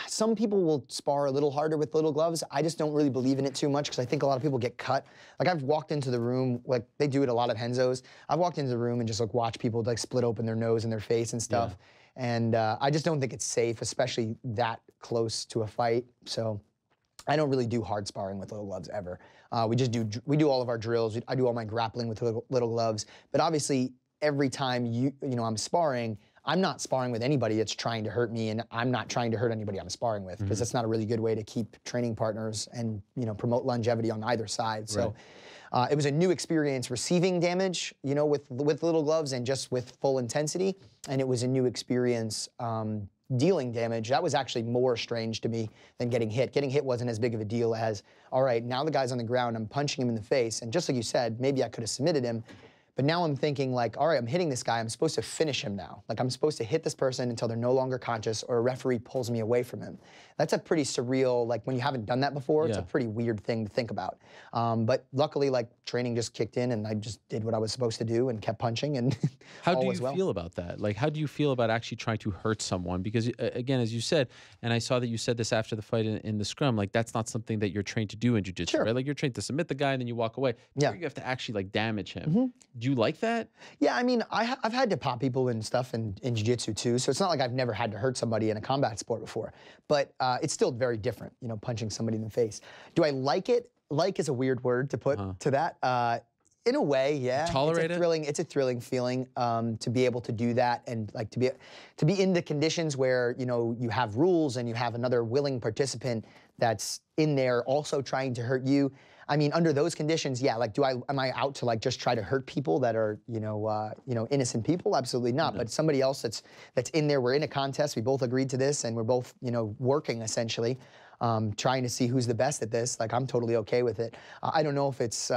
Some people will spar a little harder with little gloves. I just don't really believe in it too much because I think a lot of people get cut. Like I've walked into the room, like they do it a lot at Henzo's. I've walked into the room and just like watch people like split open their nose and their face and stuff. And I just don't think it's safe, especially that close to a fight. So I don't really do hard sparring with little gloves ever. We do all of our drills. I do all my grappling with little gloves. But obviously, every time I'm sparring, I'm not sparring with anybody that's trying to hurt me, and I'm not trying to hurt anybody I'm sparring with, because that's not a really good way to keep training partners and promote longevity on either side. So it was a new experience receiving damage, with little gloves and just with full intensity, and it was a new experience dealing damage. That was actually more strange to me than getting hit. Getting hit wasn't as big of a deal as, all right, now the guy's on the ground, I'm punching him in the face, and just like you said, maybe I could have submitted him. But now I'm thinking like, all right, I'm hitting this guy. I'm supposed to finish him now. Like I'm supposed to hit this person until they're no longer conscious or a referee pulls me away from him. That's a pretty surreal, like when you haven't done that before, it's a pretty weird thing to think about. But luckily, like training just kicked in and I just did what I was supposed to do and kept punching and How all do was you well. feel about that? Like, how do you feel about actually trying to hurt someone? Because again, as you said, and I saw that you said this after the fight in the scrum, like that's not something that you're trained to do in jiu-jitsu, right? Like you're trained to submit the guy and then you walk away. Yeah. Here you have to actually like damage him. Do you like that? Yeah, I mean, I've had to pop people and stuff in jiu-jitsu too, so it's not like I've never had to hurt somebody in a combat sport before. But it's still very different, punching somebody in the face. Do I like it? Like is a weird word to put to that. In a way, yeah. Tolerate it? It's a thrilling feeling to be able to do that and like to be in the conditions where you have rules and you have another willing participant that's in there also trying to hurt you. I mean, under those conditions, yeah. Like, am I out to like just try to hurt people that are innocent people? Absolutely not. No. But somebody else that's in there. We're in a contest. We both agreed to this, and we're both working essentially, trying to see who's the best at this. Like, I'm totally okay with it. I don't know if it's.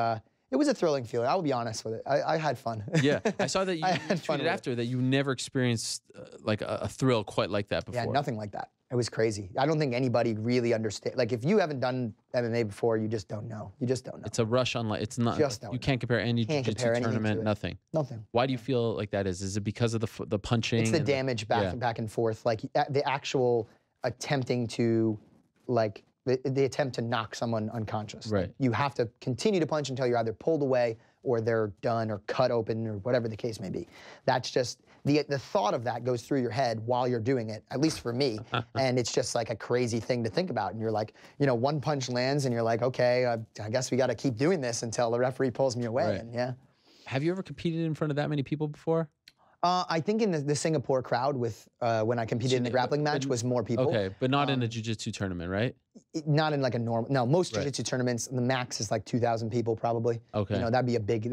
It was a thrilling feeling. I will be honest with it. I had fun. Yeah, I saw that you had fun tweeted with it. after that you never experienced like a thrill quite like that before. Yeah, nothing like that. It was crazy. I don't think anybody really understands. Like, if you haven't done MMA before, you just don't know. You just don't know. It's a rush on like it's not. Just don't You know. can't compare any Can't jiu-jitsu compare anything to tournament. it. Nothing. Nothing. Why do you feel like that is? Is it because of the punching? It's the and damage back and forth. Like the actual attempting to, like the attempt to knock someone unconscious. Right. You have to continue to punch until you're either pulled away or they're done or cut open or whatever the case may be. That's just the thought of that goes through your head while you're doing it, at least for me. And it's just like a crazy thing to think about. And you're like, one punch lands and you're like, okay, I guess we got to keep doing this until the referee pulls me away. Right. And yeah. Have you ever competed in front of that many people before? I think in the Singapore crowd with when I competed in the grappling match was more people. Okay, but not in a jiu-jitsu tournament, right? Not in like a normal. No, most jiu-jitsu tournaments, the max is like 2,000 people probably. Okay. That'd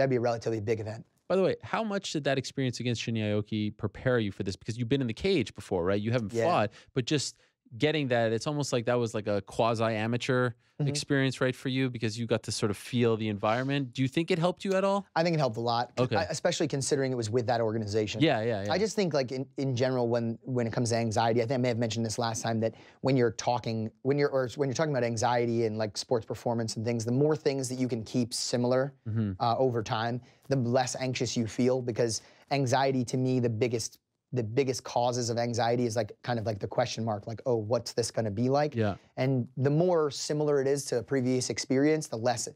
be a relatively big event. By the way, how much did that experience against Shinya Aoki prepare you for this? Because you've been in the cage before, right? You haven't fought, but just getting that, it's almost like that was like a quasi-amateur experience, right, for you, because you got to sort of feel the environment. Do you think it helped you at all? I think it helped a lot. Okay. Especially considering it was with that organization. Yeah. I just think like in general when it comes to anxiety, I think I may have mentioned this last time, that when you're talking about anxiety and like sports performance and things, the more things that you can keep similar over time, the less anxious you feel, because anxiety to me, the biggest causes of anxiety is like kind of like the question mark, like, oh, what's this going to be like? Yeah. And the more similar it is to a previous experience, the less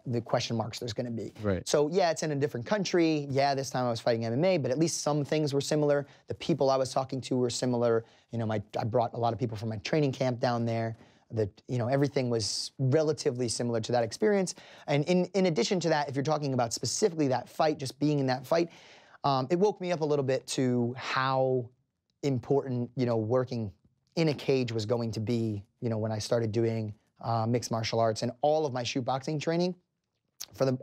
the question marks there's going to be. Right. So yeah, it's in a different country. Yeah, this time I was fighting MMA, but at least some things were similar. The people I was talking to were similar. I brought a lot of people from my training camp down there. Everything was relatively similar to that experience. And in addition to that, if you're talking about specifically that fight, just being in that fight, It woke me up a little bit to how important, working in a cage was going to be, when I started doing mixed martial arts, and all of my shoot boxing training for the,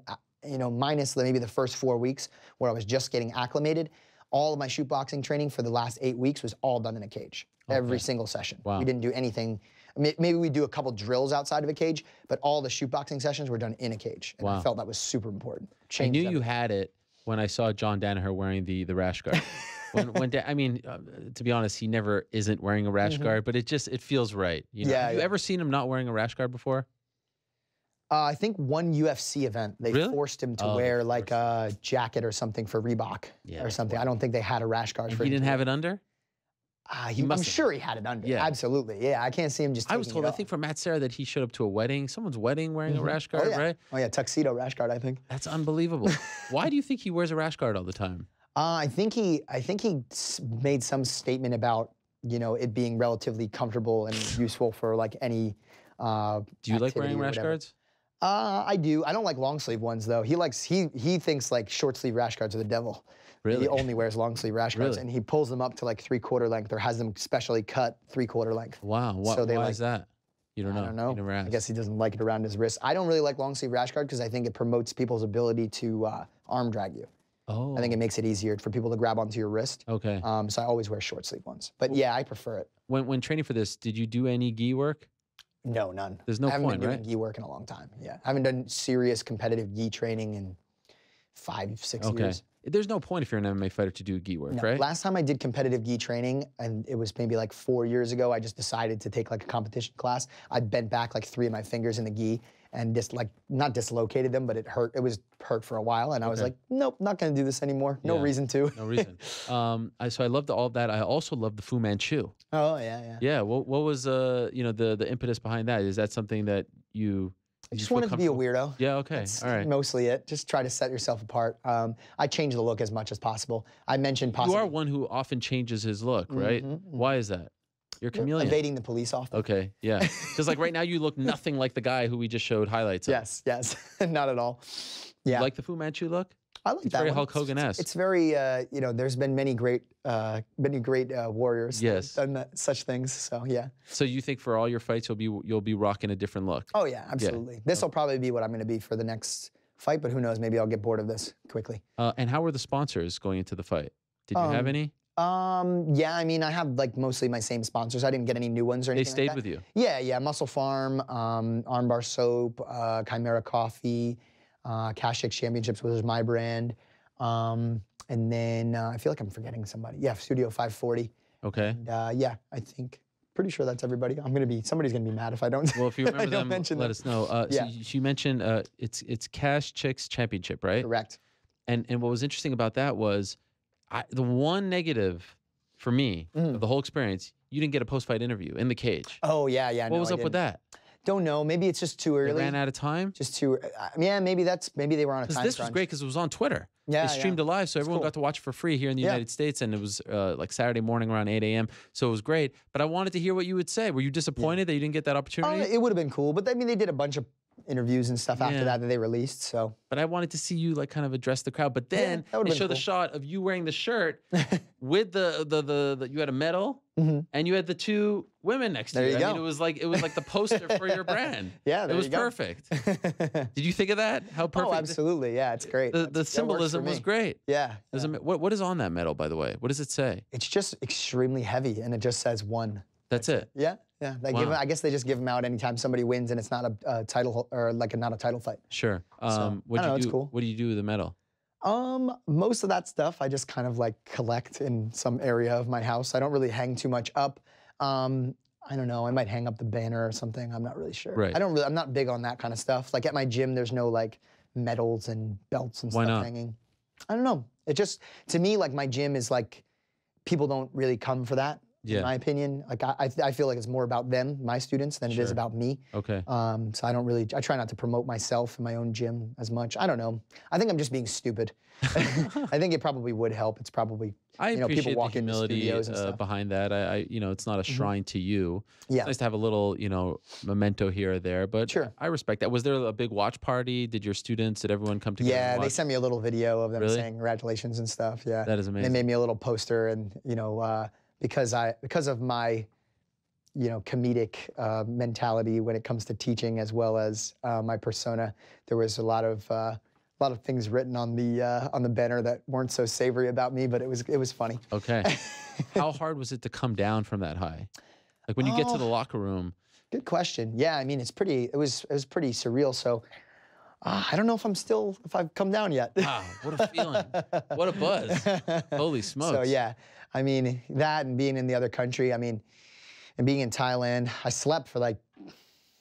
minus maybe the first 4 weeks where I was just getting acclimated, all of my shoot boxing training for the last 8 weeks was all done in a cage. Okay. Every single session. Wow. We didn't do anything. Maybe we do a couple drills outside of a cage, but all the shoot boxing sessions were done in a cage. And Wow. I felt that was super important. I Changed knew you everything. had it when I saw John Danaher wearing the rash guard. To be honest, he never isn't wearing a rash guard, but it feels right. Yeah, Have you yeah. ever seen him not wearing a rash guard before? I think one UFC event, they Really? forced him to Oh, they wear like a jacket or something for Reebok Yeah, or they something. I don't think they had a rash guard And for he him didn't to have wear. it under? I'm must have. sure he had it under. Yeah. Absolutely. Yeah, I can't see him just I was taking told, it I off. think from Matt Serra that he showed up to a wedding, someone's wedding wearing a rash guard, yeah. right? Oh, yeah, tuxedo rash guard, I think. That's unbelievable. Why do you think he wears a rash guard all the time? I think he made some statement about, it being relatively comfortable and useful for like any Do you like activity wearing or rash whatever. guards? I do. I don't like long sleeve ones though. He thinks like short sleeve rash guards are the devil. Really? He only wears long sleeve rash guards, Really? and he pulls them up to like 3/4 length or has them specially cut 3/4 length. Wow. So they why like- is that? You don't know. I don't know. You never I asked. guess he doesn't like it around his wrist. I don't really like long sleeve rash guard because I think it promotes people's ability to arm drag you. Oh. I think it makes it easier for people to grab onto your wrist. Okay. So I always wear short sleeve ones. But yeah, I prefer it. When training for this, did you do any gi work? No, none. There's no I haven't point, been doing right? gi work in a long time. Yeah, I haven't done serious competitive gi training in 5-6 years. There's no point if you're an MMA fighter to do gi work, No. right? Last time I did competitive gi training, and it was maybe like 4 years ago, I just decided to take like a competition class. I bent back like 3 of my fingers in the gi and just like, not dislocated them, but it hurt. It was hurt for a while. And I was Okay. like, nope, not gonna do this anymore. No Yeah. reason to. No reason. So I loved all of that. I also loved the Fu Manchu. Oh, yeah, yeah. Yeah. What was the impetus behind that? Is that something that you? I you just feel wanted to be a comfortable- weirdo. Yeah. Okay. That's All right. mostly it. Just try to set yourself apart. I change the look as much as possible. I mentioned You possibly are one who often changes his look, right? Mhm, mhm. Why is that? You're a chameleon. evading the police often. Okay. Yeah. Because like right now you look nothing like the guy who we just showed highlights of. Yes, yes, not at all. Yeah, You like the Fu Manchu look? I like it's that very one. Hulk Hogan-esque. It's very, there's been many great warriors Yes. that have done such things. So yeah. So you think for all your fights you'll be rocking a different look? Oh yeah, absolutely. This will probably be what I'm going to be for the next fight, but who knows? Maybe I'll get bored of this quickly. And how were the sponsors going into the fight? Did you have any? Yeah, I mean, I have like mostly my same sponsors. I didn't get any new ones or They anything. stayed like that. with you. Yeah, Muscle Farm, Armbar Soap, Chimera Coffee, Cash Chicks Championships, which is my brand. And then I feel like I'm forgetting somebody. Yeah, Studio 540. Okay. And, yeah, I think, pretty sure that's everybody. Somebody's gonna be mad if I don't. Well, if you I remember don't them, mention let them. us know. Yeah. So you mentioned it's Cash Chicks Championship, right? Correct. And what was interesting about that was the one negative for me of the whole experience, you didn't get a post-fight interview in the cage. Oh yeah. What was up with that? Don't know. Maybe it's just too They early. ran out of time? Just too. Yeah, maybe they were on a Because time this was crunch. great because it was on Twitter. Yeah, They streamed yeah. it live, so everyone cool. got to watch it for free here in the Yeah. United States, and it was like Saturday morning around 8 a.m., so it was great. But I wanted to hear what you would say. Were you disappointed that you didn't get that opportunity? It would have been cool, but I mean, they did a bunch of interviews and stuff Yeah. after that they released. So But I wanted to see you like kind of address the crowd. But then that would've they been showed the cool. shot of you wearing the shirt with the you had a medal Mhm. and you had the 2 women next to There you I mean, go. it was like the poster for your brand. Yeah, it there was you go. perfect. Did you think of that? How perfect? Oh, absolutely. Yeah, it's great. The That works symbolism for was me. great. Yeah. There's a what is on that medal, by the way? What does it say? It's just extremely heavy, and it just says 1. That's it. Yeah, yeah. They Wow. I guess they just give them out anytime somebody wins, and it's not a title or like not a title fight. Sure. I don't What do know, you it's do? cool. What do you do with the medal? Most of that stuff I just kind of like collect in some area of my house. I don't really hang too much up. I don't know. I might hang up the banner or something. I'm not really sure. Right. I'm not big on that kind of stuff. Like at my gym, there's no like medals and belts and Why stuff not? hanging. I don't know. It just to me like my gym is like people don't really come for that. Yeah. in my opinion. Like I feel like it's more about them, my students, than it is Sure. about me. Okay. So I try not to promote myself in my own gym as much. I don't know. I think I'm just being stupid. I think it probably would help. It's probably, I people appreciate walk the into humility studios and stuff. behind that. It's not a shrine to you. Yeah. It's nice to have a little, memento here or there, but Sure. I respect that. Was there a big watch party? Did everyone come together? Yeah, and they watch? sent me a little video of them Really? saying congratulations and stuff. Yeah, That is They amazing. made me a little poster, and because of my comedic mentality when it comes to teaching, as well as my persona, there was a lot of things written on the banner that weren't so savory about me, but it was funny. Okay. How hard was it to come down from that high? Like when you get to the locker room. Good question. Yeah, I mean it was pretty surreal. So I don't know if I've come down yet. Wow, what a feeling. What a buzz. Holy smokes. So yeah, I mean that, and being in the other country. I mean, and being in Thailand, I slept for like,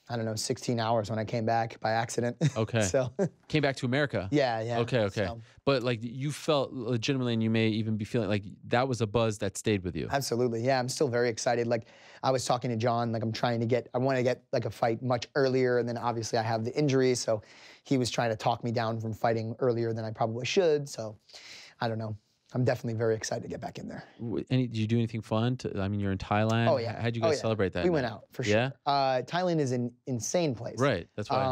I don't know, 16 hours when I came back by accident. Okay. So Came back to America. yeah. Okay. So, But like you felt legitimately, and you may even be feeling like that was a buzz that stayed with you. absolutely. Yeah, I'm still very excited. Like I was talking to John, like I want to get like a fight much earlier, and then obviously I have the injury, so he was trying to talk me down from fighting earlier than I probably should. So I don't know. I'm definitely very excited to get back in there. Did you do anything fun? You're in Thailand. Oh yeah. How'd you Oh, guys yeah. celebrate that? We went night? out for sure. Yeah. Thailand is an insane place. Right. That's why.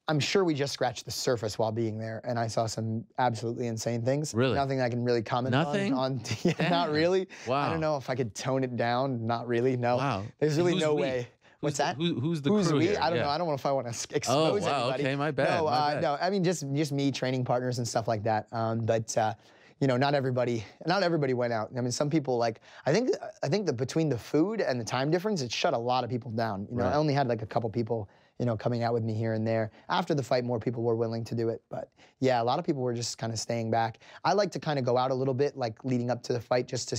I'm sure we just scratched the surface while being there, and I saw some absolutely insane things. Really? Nothing I can really comment Nothing? on. Yeah, not Damn. really. Wow. I don't know if I could tone it down. Not really. No. Wow. There's really Who's no we? way. What's that? Who's the Who's crew we? here? I don't Yeah. know. I don't know if I want to expose wow, anybody. okay, my bad, No, my bad. no. I mean, just me, training partners and stuff like that. But not everybody went out. I mean, some people I think that between the food and the time difference, it shut a lot of people down. Right. I only had like a couple people, coming out with me here and there. After the fight, more people were willing to do it. But yeah, a lot of people were just kind of staying back. I like to kind of go out a little bit, like leading up to the fight, just to